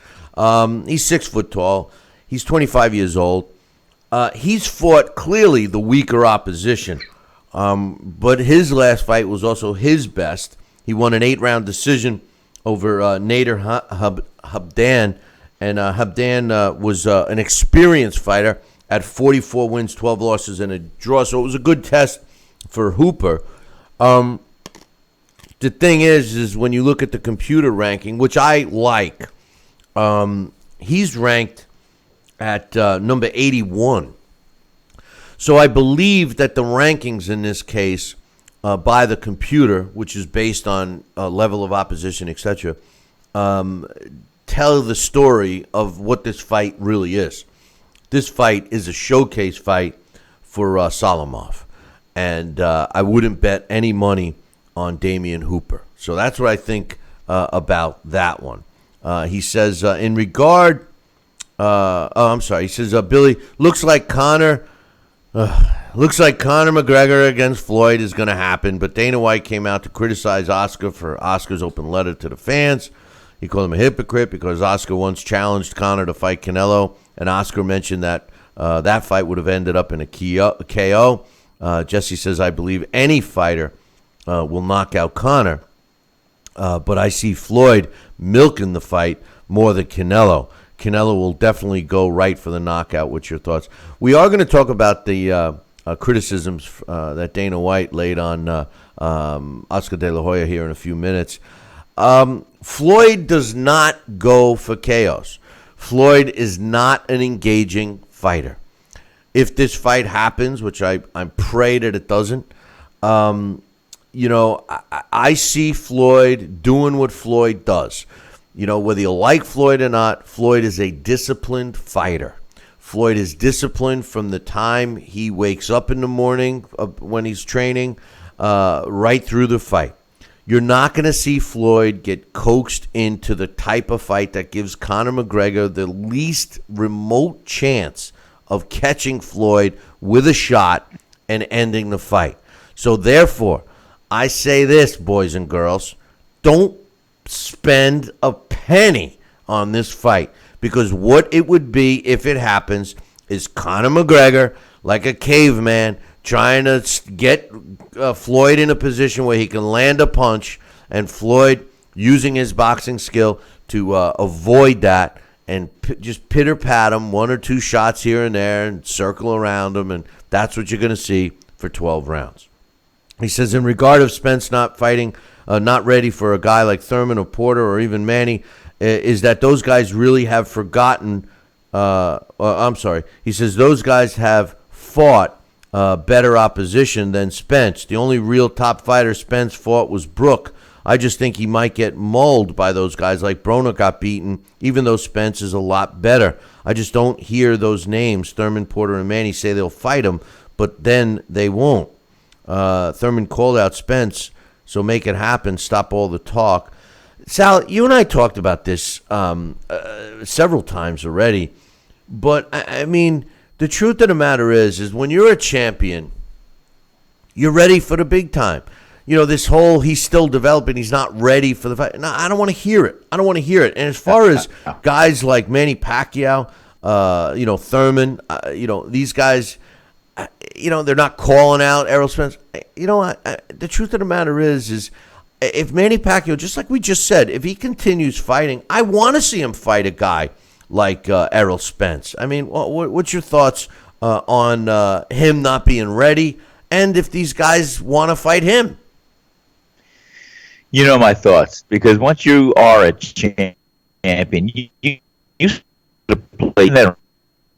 He's 6 foot tall. He's 25 years old. He's fought clearly the weaker opposition, but his last fight was also his best. He won an 8-round decision over Nader Habdan. And Habdan was an experienced fighter at 44 wins, 12 losses, and a draw. So it was a good test for Hooper. The thing is when you look at the computer ranking, which I like, he's ranked at number 81. So I believe that the rankings in this case by the computer, which is based on level of opposition, etc., tell the story of what this fight really is. This fight is a showcase fight for Solomov, and I wouldn't bet any money on Damian Hooper. So that's what I think about that one. He says, in regard, he says, Billy, looks like Conor McGregor against Floyd is going to happen, but Dana White came out to criticize Oscar for Oscar's open letter to the fans. He called him a hypocrite because Oscar once challenged Conor to fight Canelo, and Oscar mentioned that that fight would have ended up in a KO. Jesse says, I believe any fighter will knock out Conor, but I see Floyd milking the fight more than Canelo. Canelo will definitely go right for the knockout. What's your thoughts? We are going to talk about the criticisms that Dana White laid on Oscar De La Hoya here in a few minutes. Floyd does not go for chaos. Floyd is not an engaging fighter. If this fight happens, which I pray that it doesn't, I see Floyd doing what Floyd does. You know, whether you like Floyd or not, Floyd is a disciplined fighter. Floyd is disciplined from the time he wakes up in the morning when he's training right through the fight. You're not going to see Floyd get coaxed into the type of fight that gives Conor McGregor the least remote chance of catching Floyd with a shot and ending the fight. So therefore, I say this, boys and girls, don't spend a penny on this fight, because what it would be if it happens is Conor McGregor, like a caveman, trying to get Floyd in a position where he can land a punch, and Floyd using his boxing skill to avoid that and just pitter-pat him, 1 or 2 shots here and there and circle around him, and that's what you're going to see for 12 rounds. He says, in regard of Spence not fighting, not ready for a guy like Thurman or Porter or even Manny, is that those guys really have forgotten, he says those guys have fought better opposition than Spence. The only real top fighter Spence fought was Brook. I just think he might get mauled by those guys like Broner got beaten, even though Spence is a lot better. I just don't hear those names, Thurman, Porter, and Manny, say they'll fight him, but then they won't. Thurman called out Spence, so make it happen, stop all the talk. Sal, you and I talked about this several times already, but I mean, the truth of the matter is when you're a champion, you're ready for the big time. You know, this whole he's still developing, he's not ready for the fight. No, I don't want to hear it. And as far as guys like Manny Pacquiao, Thurman. These guys. They're not calling out Errol Spence. The truth of the matter is if Manny Pacquiao, just like we just said, if he continues fighting, I want to see him fight a guy like Errol Spence. I mean, what's your thoughts on him not being ready, and if these guys want to fight him? You know my thoughts, because once you are a champion, you play that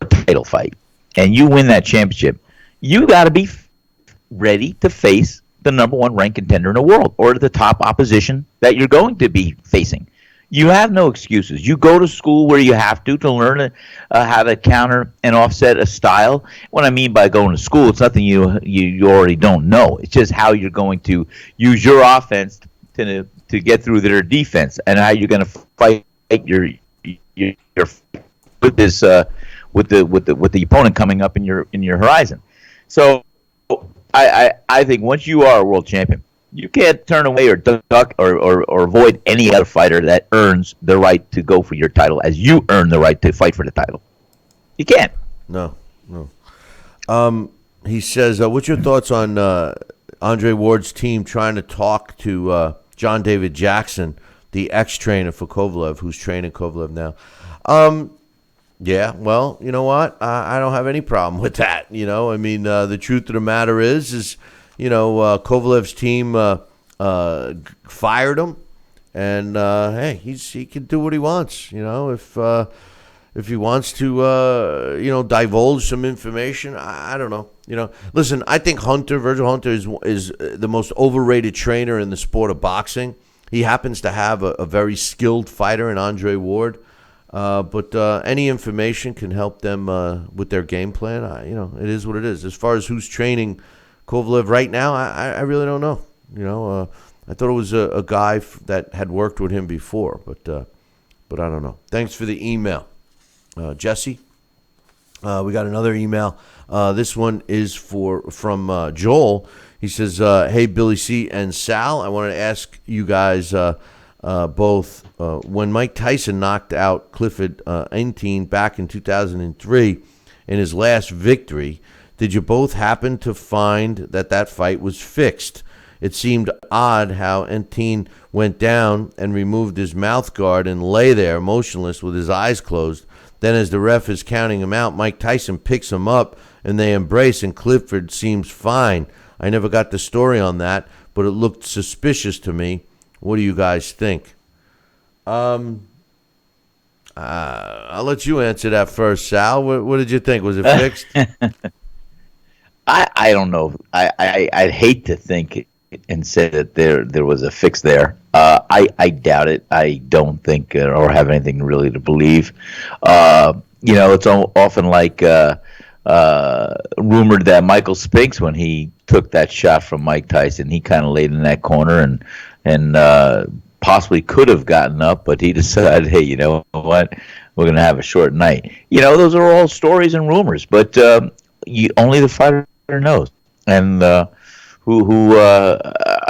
title fight, and you win that championship. You got to be ready to face the number one ranked contender in the world, or the top opposition that you're going to be facing. You have no excuses. You go to school where you have to learn how to counter and offset a style. What I mean by going to school, it's nothing you already don't know. It's just how you're going to use your offense to get through their defense, and how you're going to fight your with this with the opponent coming up in your horizon. So I think once you are a world champion, you can't turn away or duck or avoid any other fighter that earns the right to go for your title as you earn the right to fight for the title. You can't. No. He says, what's your thoughts on Andre Ward's team trying to talk to John David Jackson, the ex-trainer for Kovalev, who's training Kovalev now? Yeah, well, you know what? I don't have any problem with that. I mean, the truth of the matter is Kovalev's team fired him, and hey, he can do what he wants. If he wants to, divulge some information, I don't know. Listen, I think Virgil Hunter is the most overrated trainer in the sport of boxing. He happens to have a very skilled fighter in Andre Ward. But any information can help them with their game plan. It is what it is. As far as who's training Kovalev right now, I really don't know. I thought it was a guy that had worked with him before, but I don't know. Thanks for the email, Jesse. We got another email. This one is from Joel. He says, "Hey Billy C and Sal, I wanted to ask you guys." Both when Mike Tyson knocked out Clifford Enteen back in 2003 in his last victory, did you both happen to find that fight was fixed? It seemed odd how Enteen went down and removed his mouth guard and lay there motionless with his eyes closed. Then as the ref is counting him out, Mike Tyson picks him up and they embrace, and Clifford seems fine. I never got the story on that, but it looked suspicious to me. What do you guys think? I'll let you answer that first, Sal. What did you think? Was it fixed? I don't know. I'd hate to think and say that there was a fix there. I doubt it. I don't think or have anything really to believe. It's often like rumored that Michael Spinks, when he took that shot from Mike Tyson, he kind of laid in that corner and possibly could have gotten up, but he decided, hey, you know what, we're going to have a short night. Those are all stories and rumors, but only the fighter knows. And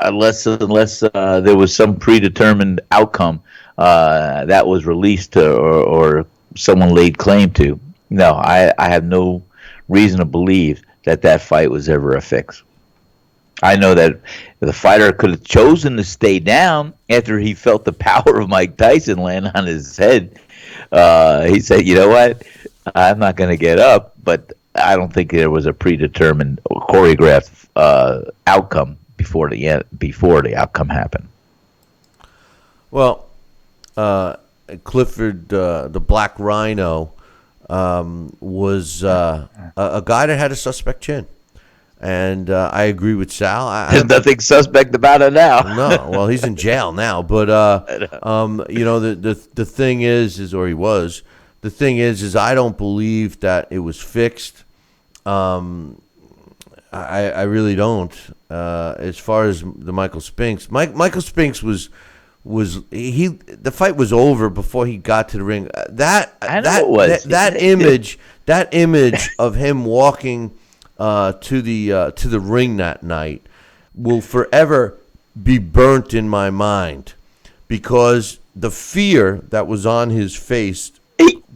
unless there was some predetermined outcome that was released or someone laid claim to, no, I have no reason to believe that fight was ever a fix. I know that the fighter could have chosen to stay down after he felt the power of Mike Tyson land on his head. He said, you know what, I'm not going to get up, but I don't think there was a predetermined or choreographed outcome before the outcome happened. Well, Clifford, the Black Rhino, was a guy that had a suspect chin. And I agree with Sal. There's nothing suspect about it now. No, well, he's in jail now. But the thing is, or he was. The thing is I don't believe that it was fixed. I really don't. As far as the Michael Spinks, Michael Spinks was the fight was over before he got to the ring. That image of him walking to the ring that night will forever be burnt in my mind, because the fear that was on his face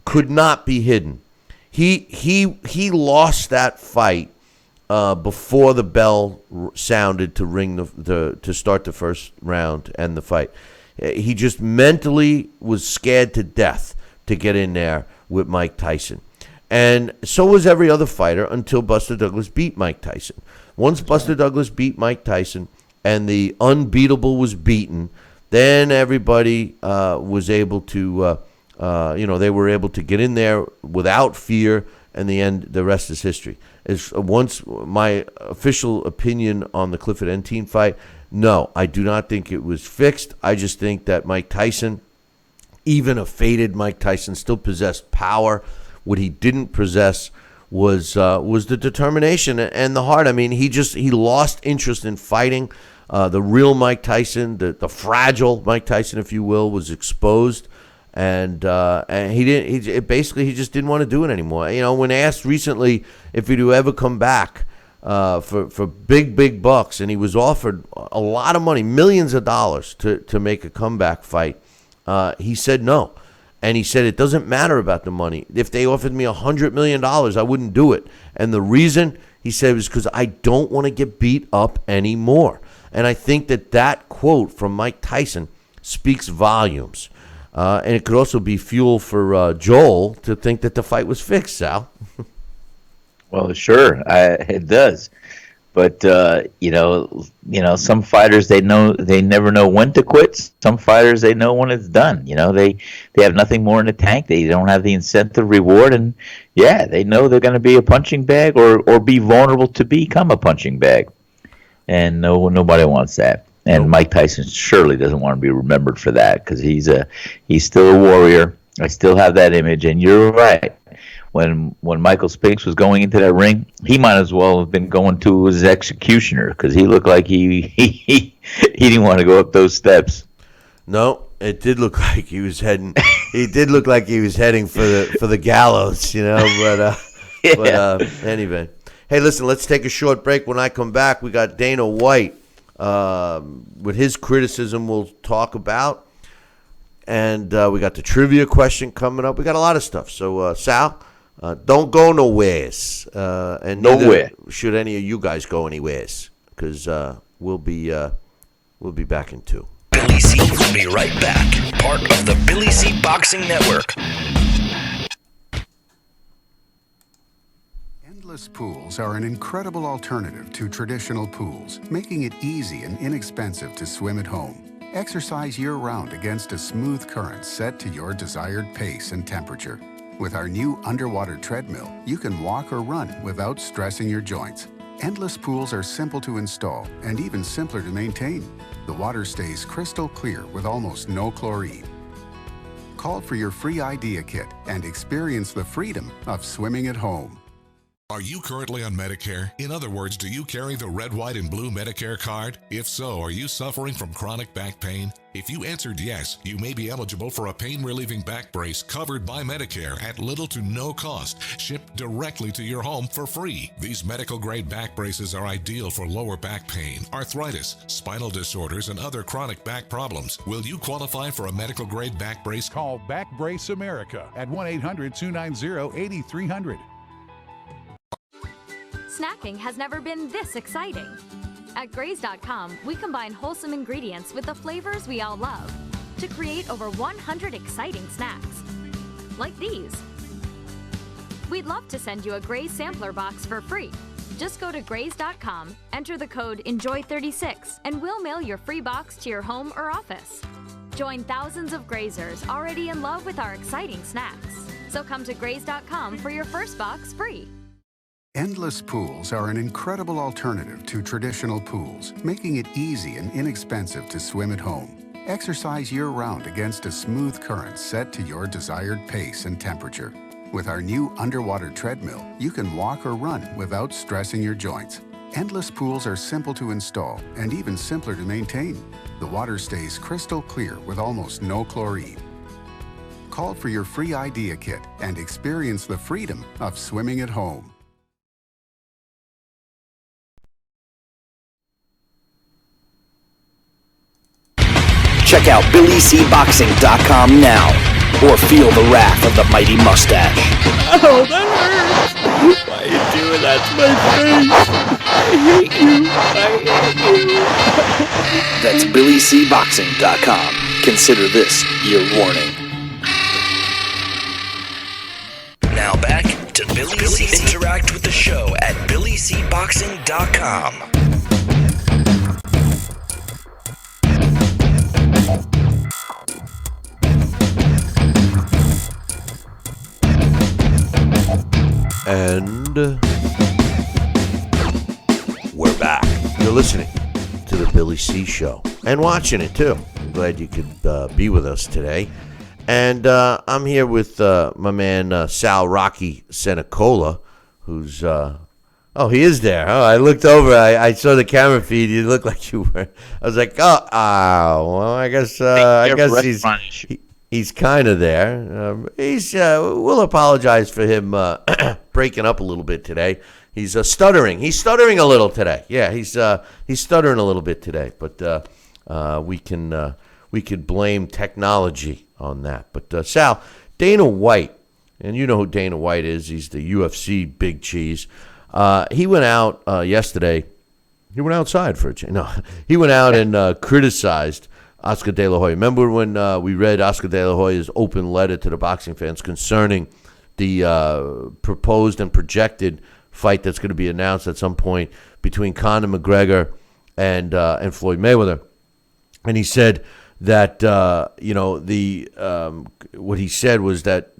could not be hidden. He lost that fight before the bell sounded to ring to start the first round and the fight. He just mentally was scared to death to get in there with Mike Tyson. And so was every other fighter until Buster Douglas beat Mike Tyson. Once Buster Douglas beat Mike Tyson and the unbeatable was beaten, then everybody was able to, they were able to get in there without fear, and the rest is history. Once my official opinion on the Clifford Antine fight, no, I do not think it was fixed. I just think that Mike Tyson, even a faded Mike Tyson, still possessed power. What he didn't possess was the determination and the heart. I mean, he lost interest in fighting. The real Mike Tyson, the fragile Mike Tyson, if you will, was exposed, and he didn't. He just didn't want to do it anymore. You know, when asked recently if he'd ever come back for big bucks, and he was offered a lot of money, millions of dollars to make a comeback fight, he said no. And he said, it doesn't matter about the money. If they offered me $100 million, I wouldn't do it. And the reason, he said, was because I don't want to get beat up anymore. And I think that quote from Mike Tyson speaks volumes. And it could also be fuel for Joel to think that the fight was fixed, Sal. Well, sure, it does. But some fighters they never know when to quit. Some fighters they know when it's done. You know, they have nothing more in the tank. They don't have the incentive reward, and they know they're going to be a punching bag or be vulnerable to become a punching bag. And nobody wants that. And Mike Tyson surely doesn't want to be remembered for that because he's still a warrior. I still have that image, and you're right. When Michael Spinks was going into that ring, he might as well have been going to his executioner because he looked like he didn't want to go up those steps. No, it did look like he was heading. He did look like he was heading for the gallows, you know. But anyway, hey, listen, let's take a short break. When I come back, we got Dana White with his criticism. We'll talk about, and we got the trivia question coming up. We got a lot of stuff. So, Sal. Don't go nowheres, and nowhere should any of you guys go anywheres, because we'll be back in 2. Billy C will be right back. Part of the Billy C Boxing Network. Endless pools are an incredible alternative to traditional pools, making it easy and inexpensive to swim at home. Exercise year-round against a smooth current set to your desired pace and temperature. With our new underwater treadmill, you can walk or run without stressing your joints. Endless pools are simple to install and even simpler to maintain. The water stays crystal clear with almost no chlorine. Call for your free idea kit and experience the freedom of swimming at home. Are you currently on Medicare? In other words, do you carry the red, white, and blue Medicare card? If so, are you suffering from chronic back pain? If you answered yes, you may be eligible for a pain-relieving back brace covered by Medicare at little to no cost, shipped directly to your home for free. These medical-grade back braces are ideal for lower back pain, arthritis, spinal disorders, and other chronic back problems. Will you qualify for a medical-grade back brace? Call Back Brace America at 1-800-290-8300. Snacking has never been this exciting. At Graze.com, we combine wholesome ingredients with the flavors we all love to create over 100 exciting snacks. Like these. We'd love to send you a Graze sampler box for free. Just go to Graze.com, enter the code ENJOY36, and we'll mail your free box to your home or office. Join thousands of Grazers already in love with our exciting snacks. So come to Graze.com for your first box free. Endless pools are an incredible alternative to traditional pools, making it easy and inexpensive to swim at home. Exercise year-round against a smooth current set to your desired pace and temperature. With our new underwater treadmill, you can walk or run without stressing your joints. Endless pools are simple to install and even simpler to maintain. The water stays crystal clear with almost no chlorine. Call for your free idea kit and experience the freedom of swimming at home. Check out BillyCBoxing.com now. or feel the wrath of the mighty mustache. Oh, that hurts. Why are you doing that to my face? I hate you. That's BillyCBoxing.com. Consider this your warning. Now back to Billy C. Interact with the show at BillyCBoxing.com. And we're back. You're listening to the Billy C. Show and watching it too. I'm glad you could be with us today. And I'm here with my man Sal Rocky Senecola, who's he is there. Oh, I looked over. I saw the camera feed. You looked like you were. I was like, well, I guess he's kind of there. We'll apologize for him breaking up a little bit today. He's stuttering. He's stuttering a little today. Yeah, he's stuttering a little bit today. But we could blame technology on that. But Sal, Dana White, and you know who Dana White is. He's the UFC big cheese. He went out yesterday. He went outside for a change. No, he went out and criticized Oscar De La Hoya. Remember when we read Oscar De La Hoya's open letter to the boxing fans concerning the proposed and projected fight that's going to be announced at some point between Conor McGregor and Floyd Mayweather? And he said that what he said was that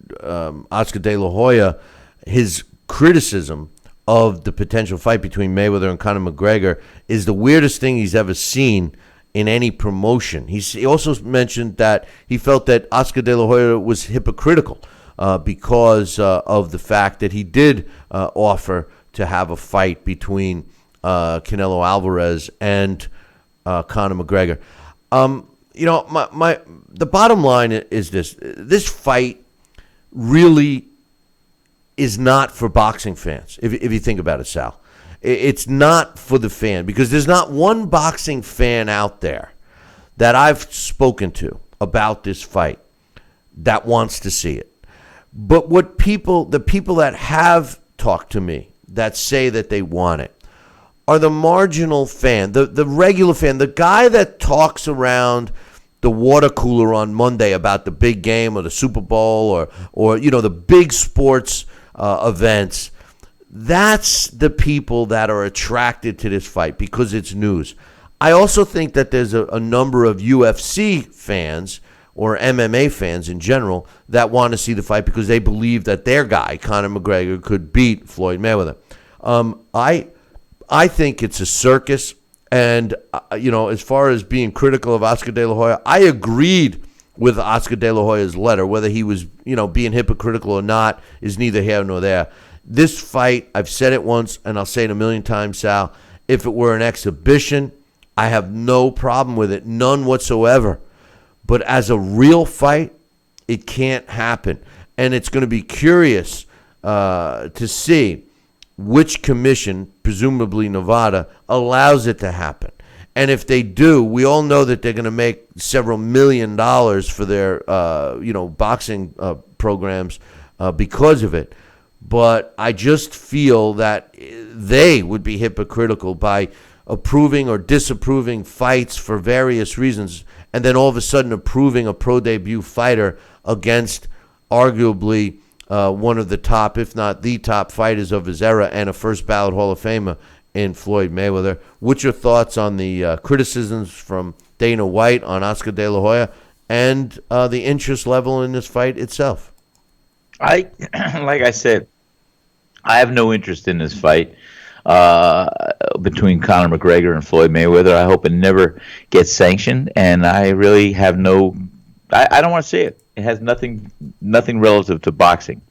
Oscar De La Hoya, his criticism of the potential fight between Mayweather and Conor McGregor is the weirdest thing he's ever seen in any promotion. He also mentioned that he felt that Oscar De La Hoya was hypocritical because of the fact that he did offer to have a fight between Canelo Alvarez and Conor McGregor. The bottom line is this: this fight really is not for boxing fans. If you think about it, Sal, it's not for the fan, because there's not one boxing fan out there that I've spoken to about this fight that wants to see it. But the people that have talked to me that say that they want it are the marginal fan, the regular fan, the guy that talks around the water cooler on Monday about the big game or the Super Bowl or the big sports events. That's the people that are attracted to this fight because it's news. I also think that there's a number of UFC fans or MMA fans in general that want to see the fight because they believe that their guy, Conor McGregor, could beat Floyd Mayweather. I think it's a circus. And, as far as being critical of Oscar De La Hoya, I agreed with Oscar De La Hoya's letter. Whether he was, being hypocritical or not is neither here nor there. This fight, I've said it once and I'll say it a million times, Sal, if it were an exhibition, I have no problem with it, none whatsoever. But as a real fight, it can't happen. And it's going to be curious to see which commission, presumably Nevada, allows it to happen. And if they do, we all know that they're going to make several $1 million for their, boxing programs because of it. But I just feel that they would be hypocritical by approving or disapproving fights for various reasons, and then all of a sudden approving a pro debut fighter against arguably one of the top, if not the top fighters of his era and a first ballot Hall of Famer in Floyd Mayweather. What's your thoughts on the criticisms from Dana White on Oscar De La Hoya and the interest level in this fight itself? Like I said, I have no interest in this fight between Conor McGregor and Floyd Mayweather. I hope it never gets sanctioned, and I really have I don't want to see it. It has nothing relative to boxing,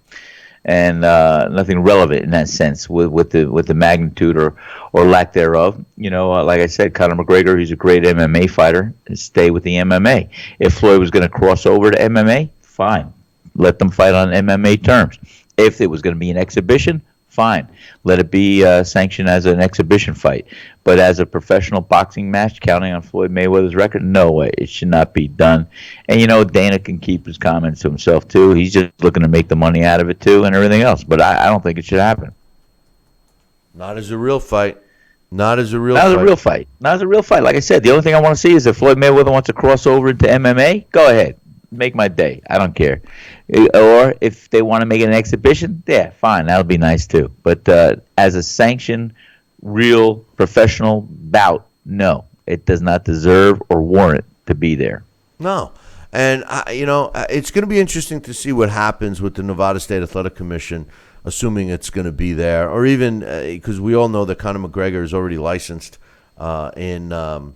and nothing relevant in that sense with the magnitude or lack thereof. Like I said, Conor McGregor, he's a great MMA fighter. Stay with the MMA. If Floyd was going to cross over to MMA, fine. Let them fight on MMA terms. If it was going to be an exhibition, fine. Let it be sanctioned as an exhibition fight. But as a professional boxing match, counting on Floyd Mayweather's record, no way. It should not be done. And, Dana can keep his comments to himself, too. He's just looking to make the money out of it, too, and everything else. But I don't think it should happen. Not as a real fight. Not as a real fight. Not as a real fight. Like I said, the only thing I want to see is if Floyd Mayweather wants to cross over into MMA, go ahead. Make my day. I don't care. Or if they want to make it an exhibition, yeah, fine. That'll be nice too. But as a sanctioned, real professional bout, no. It does not deserve or warrant to be there. No. And, it's going to be interesting to see what happens with the Nevada State Athletic Commission, assuming it's going to be there, or even because we all know that Conor McGregor is already licensed in the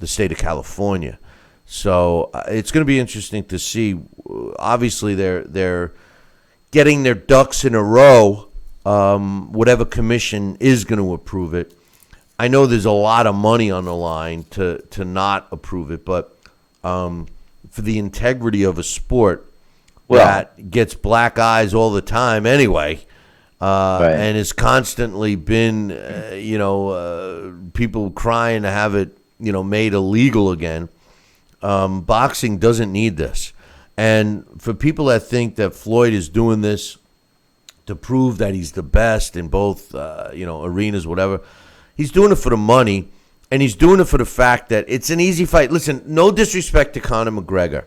state of California. So it's going to be interesting to see. Obviously, they're getting their ducks in a row. Whatever commission is going to approve it. I know there's a lot of money on the line to not approve it, but for the integrity of a sport that gets black eyes all the time anyway, and has constantly been, people crying to have it, made illegal again. Boxing doesn't need this. And for people that think that Floyd is doing this to prove that he's the best in both, arenas, whatever, he's doing it for the money, and he's doing it for the fact that it's an easy fight. Listen, no disrespect to Conor McGregor.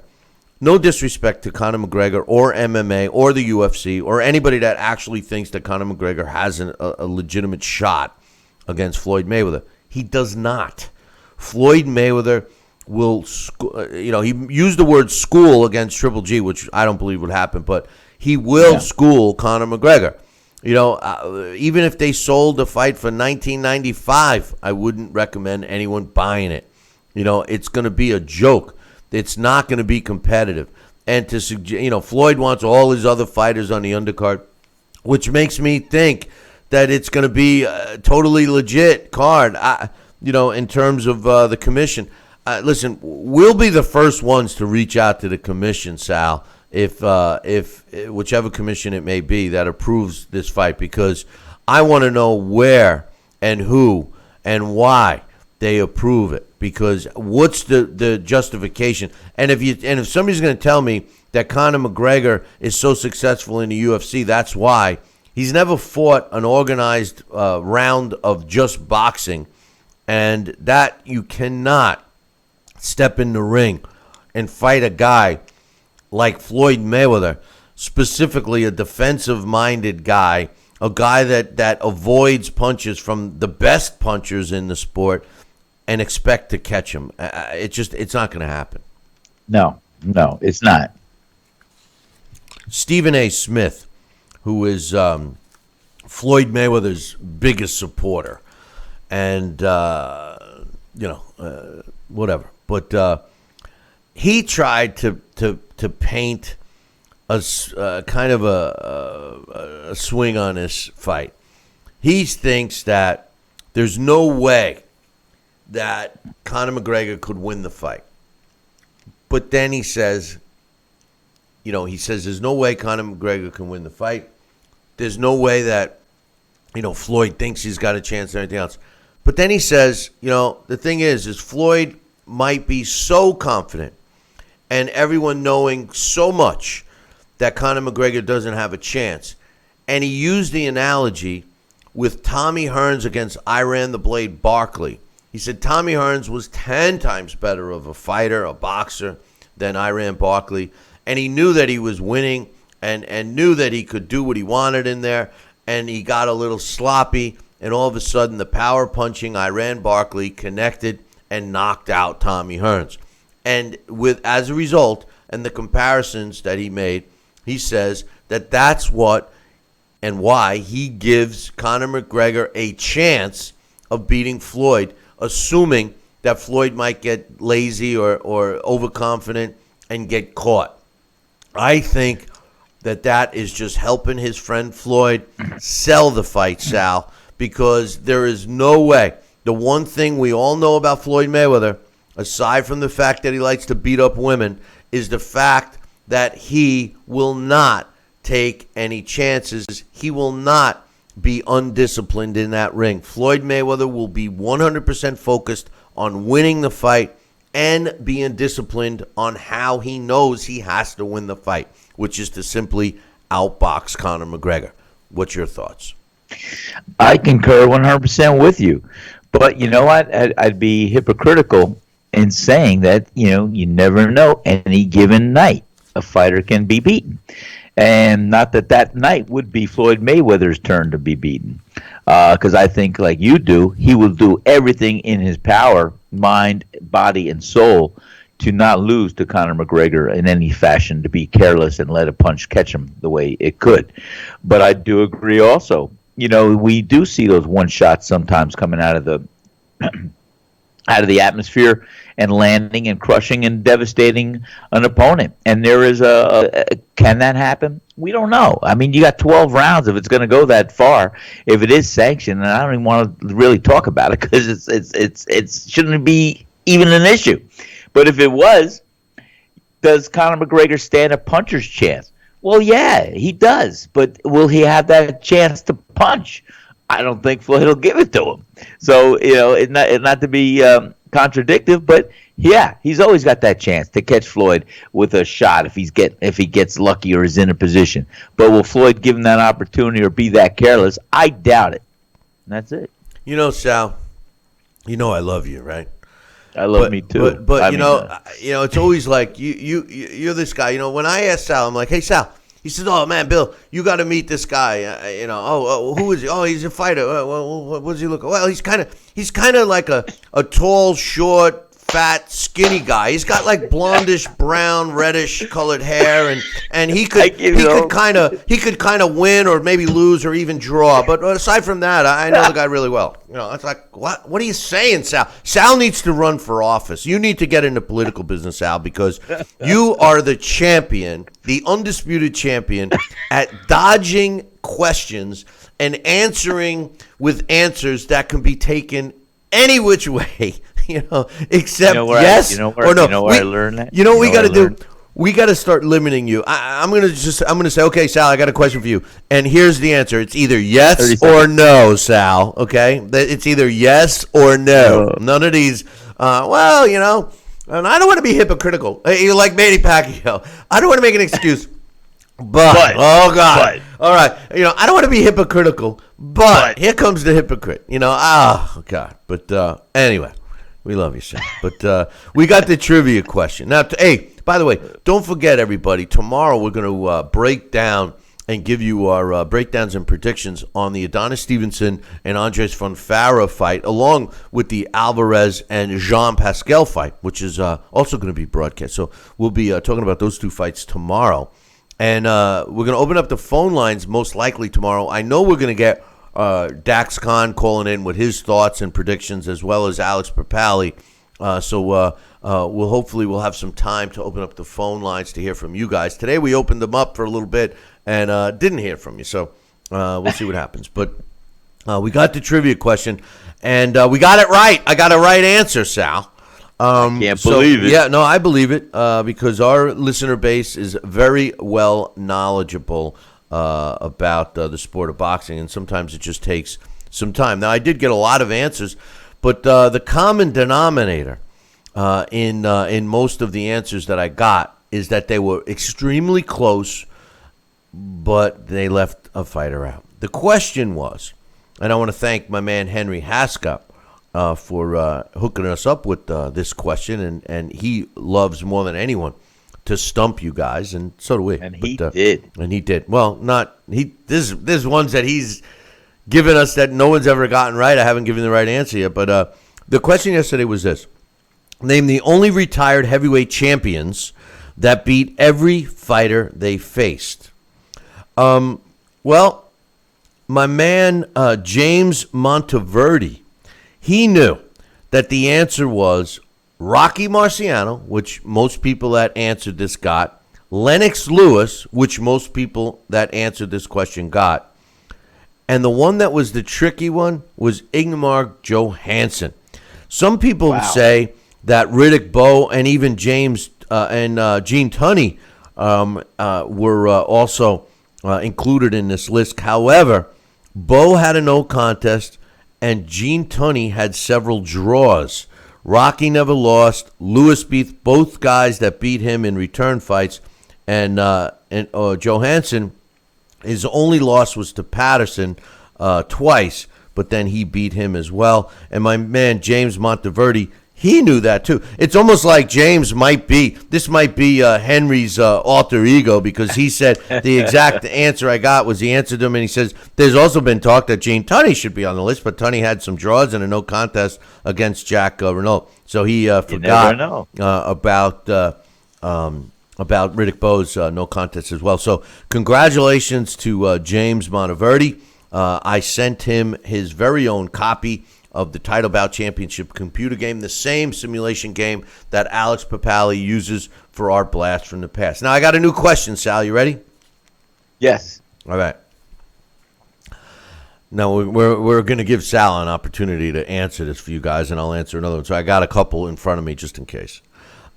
No disrespect to Conor McGregor or MMA or the UFC or anybody that actually thinks that Conor McGregor has a legitimate shot against Floyd Mayweather. He does not. Floyd Mayweather will, he used the word school against Triple G, which I don't believe would happen, but he will school Conor McGregor. Even if they sold the fight for $19.95, I wouldn't recommend anyone buying it. It's going to be a joke. It's not going to be competitive. And to suggest, Floyd wants all his other fighters on the undercard, which makes me think that it's going to be a totally legit card, in terms of the commission. Listen, we'll be the first ones to reach out to the commission, Sal, if whichever commission it may be that approves this fight, because I want to know where and who and why they approve it. Because what's the justification? And if somebody's going to tell me that Conor McGregor is so successful in the UFC, that's why. He's never fought an organized round of just boxing, and that you cannot step in the ring and fight a guy like Floyd Mayweather, specifically a defensive-minded guy, a guy that avoids punches from the best punchers in the sport, and expect to catch him. It's not going to happen. No, it's not. Stephen A. Smith, who is Floyd Mayweather's biggest supporter, and whatever. But he tried to paint a kind of a swing on this fight. He thinks that there's no way that Conor McGregor could win the fight. But then he says, there's no way Conor McGregor can win the fight. There's no way that, Floyd thinks he's got a chance and everything else. But then he says, the thing is Floyd might be so confident and everyone knowing so much that Conor McGregor doesn't have a chance. And he used the analogy with Tommy Hearns against Iran the Blade Barkley. He said Tommy Hearns was 10 times better of a fighter, a boxer, than Iran Barkley. And he knew that he was winning and knew that he could do what he wanted in there. And he got a little sloppy. And all of a sudden, the power punching Iran Barkley connected and knocked out Tommy Hearns. And as a result, and the comparisons that he made, he says that that's what and why he gives Conor McGregor a chance of beating Floyd, assuming that Floyd might get lazy or overconfident and get caught. I think that is just helping his friend Floyd sell the fight, Sal, because there is no way. The one thing we all know about Floyd Mayweather, aside from the fact that he likes to beat up women, is the fact that he will not take any chances. He will not be undisciplined in that ring. Floyd Mayweather will be 100% focused on winning the fight and being disciplined on how he knows he has to win the fight, which is to simply outbox Conor McGregor. What's your thoughts? I concur 100% with you. But you know what? I'd be hypocritical in saying that, you never know. Any given night, a fighter can be beaten. And not that night would be Floyd Mayweather's turn to be beaten. Because I think, like you do, he will do everything in his power, mind, body, and soul to not lose to Conor McGregor in any fashion, to be careless and let a punch catch him the way it could. But I do agree also. We do see those one shots sometimes coming out of the atmosphere and landing and crushing and devastating an opponent. And there is can that happen? We don't know. I mean, you got 12 rounds if it's going to go that far. If it is sanctioned, and I don't even want to really talk about it because it shouldn't be even an issue. But if it was, does Conor McGregor stand a puncher's chance? Well, yeah, he does. But will he have that chance to punch? I don't think Floyd will give it to him. So, it's not to be contradictive, but yeah, he's always got that chance to catch Floyd with a shot if he gets lucky or is in a position. But will Floyd give him that opportunity or be that careless? I doubt it. And that's it. Sal, I love you, right? I love me too. But it's always like you're this guy. When I ask Sal, I'm like, hey Sal. He says, "Oh man, Bill, you got to meet this guy. Who is he? Oh, he's a fighter. What does he look? Well, he's kind of like a tall, short, fat, skinny guy. He's got like blondish, brown, reddish colored hair, and he could kind of win or maybe lose or even draw. But aside from that, I know the guy really well. It's like, what are you saying, Sal? Sal needs to run for office. You need to get into political business, Sal, because you are the champion, the undisputed champion at dodging questions and answering with answers that can be taken any which way. Except yes or no. I learned that. You know what we got to do? We got to start limiting you. I'm gonna say, okay, Sal, I got a question for you, and here's the answer. It's either yes or no, Sal. Okay, it's either yes or no. None of these. And I don't want to be hypocritical. You like Manny Pacquiao. I don't want to make an excuse. But oh God! All right, I don't want to be hypocritical. But here comes the hypocrite. Oh God! But anyway. We love you, Sam. But we got the trivia question. Now, hey, by the way, don't forget, everybody, tomorrow we're going to break down and give you our breakdowns and predictions on the Adonis Stevenson and Andres Fonfara fight, along with the Alvarez and Jean Pascal fight, which is also going to be broadcast. So we'll be talking about those two fights tomorrow. And we're going to open up the phone lines most likely tomorrow. I know we're going to get Dax Khan calling in with his thoughts and predictions, as well as Alex Papali. So we'll have some time to open up the phone lines to hear from you guys. Today we opened them up for a little bit and didn't hear from you. So we'll see what happens. But we got the trivia question, and we got it right. I got a right answer, Sal. I can't believe it. Yeah, no, I believe it because our listener base is very well knowledgeable about the sport of boxing, and sometimes it just takes some time. Now, I did get a lot of answers, but the common denominator in most of the answers that I got is that they were extremely close, but they left a fighter out. The question was, and I want to thank my man Henry Haska for hooking us up with this question, and he loves more than anyone to stump you guys, and so do we. And he did. And he did. Well, not he. There's ones that he's given us that no one's ever gotten right. I haven't given the right answer yet. But the question yesterday was this: name the only retired heavyweight champions that beat every fighter they faced. Well, my man James Monteverdi, he knew that the answer was Rocky Marciano, which most people that answered this got, Lennox Lewis, which most people that answered this question got, and the one that was the tricky one was Ingmar Johansson. Some people would say that Riddick Bowe and even James and Gene Tunney were also included in this list. However, Bo had a no contest, and Gene Tunney had several draws. Rocky never lost. Lewis beat both guys that beat him in return fights, and Johansson, his only loss was to Patterson twice, but then he beat him as well. And my man James Monteverdi, he knew that too. It's almost like James might be Henry's alter ego, because he said the exact answer I got was he answered him, and he says there's also been talk that Gene Tunney should be on the list, but Tunney had some draws and a no contest against Jack Renault, so he forgot about Riddick Bowe's no contest as well. So congratulations to James Monteverdi. I sent him his very own copy of the Title Bout Championship computer game, the same simulation game that Alex Papali uses for our blast from the past. Now, I got a new question, Sal. You ready? Yes. All right. Now, we're going to give Sal an opportunity to answer this for you guys, and I'll answer another one. So I got a couple in front of me just in case.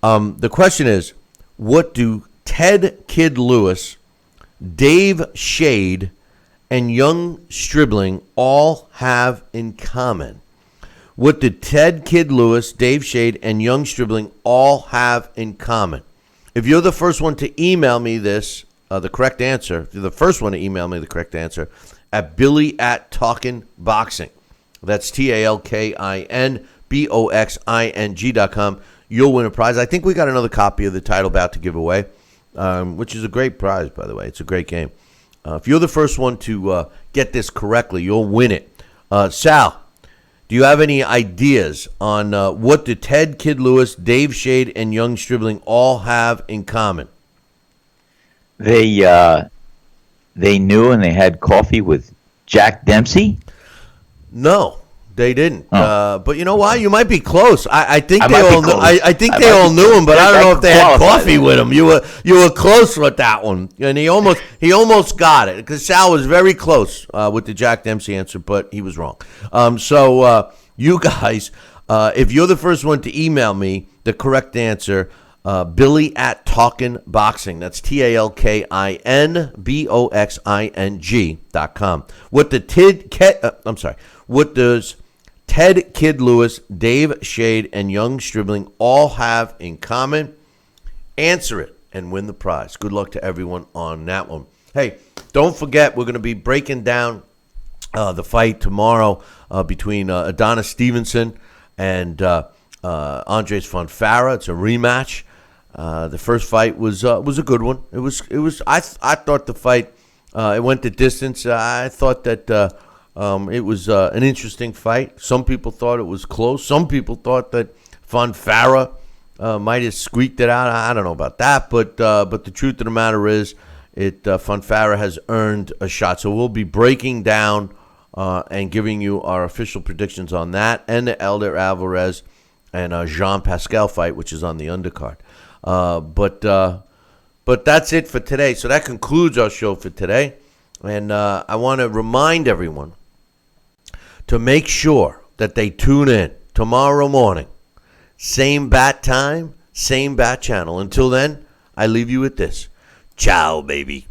The question is, what do Ted Kid Lewis, Dave Shade, and Young Stribling all have in common? What did Ted Kid Lewis, Dave Shade, and Young Stribling all have in common? If you're the first one to email me this, the correct answer, if you're the first one to email me the correct answer, at Billy@TalkinBoxing. That's TalkinBoxing.com. You'll win a prize. I think we got another copy of the Title Bout to give away, which is a great prize, by the way. It's a great game. If you're the first one to get this correctly, you'll win it. Sal, do you have any ideas on what do Ted Kid Lewis, Dave Shade, and Young Stribling all have in common? They knew and they had coffee with Jack Dempsey? No, they didn't. Oh. But you know why? You might be close. I think they all knew. I think I they might all be knew him, but I don't know if they had qualified. coffee with him. You were close with that one, and he almost got it, because Sal was very close with the Jack Dempsey answer, but he was wrong. So you guys, if you're the first one to email me the correct answer, Billy@TalkinBoxing. That's TalkinBoxing.com. What does Ted Kid Lewis, Dave Shade, and Young Stribling all have in common? Answer it and win the prize. Good luck to everyone on that one. Hey, don't forget, we're going to be breaking down the fight tomorrow between Adonis Stevenson and Andres Fonfara. It's a rematch. The first fight was a good one. It was. I thought the fight it went the distance. I thought that it was an interesting fight. Some people thought it was close. Some people thought that Fonfara might have squeaked it out. I don't know about that, but the truth of the matter is, Fonfara has earned a shot. So we'll be breaking down and giving you our official predictions on that, and the Elder Alvarez and Jean Pascal fight, which is on the undercard. But that's it for today. So that concludes our show for today. And I want to remind everyone to make sure that they tune in tomorrow morning. Same bat time, same bat channel. Until then, I leave you with this. Ciao, baby.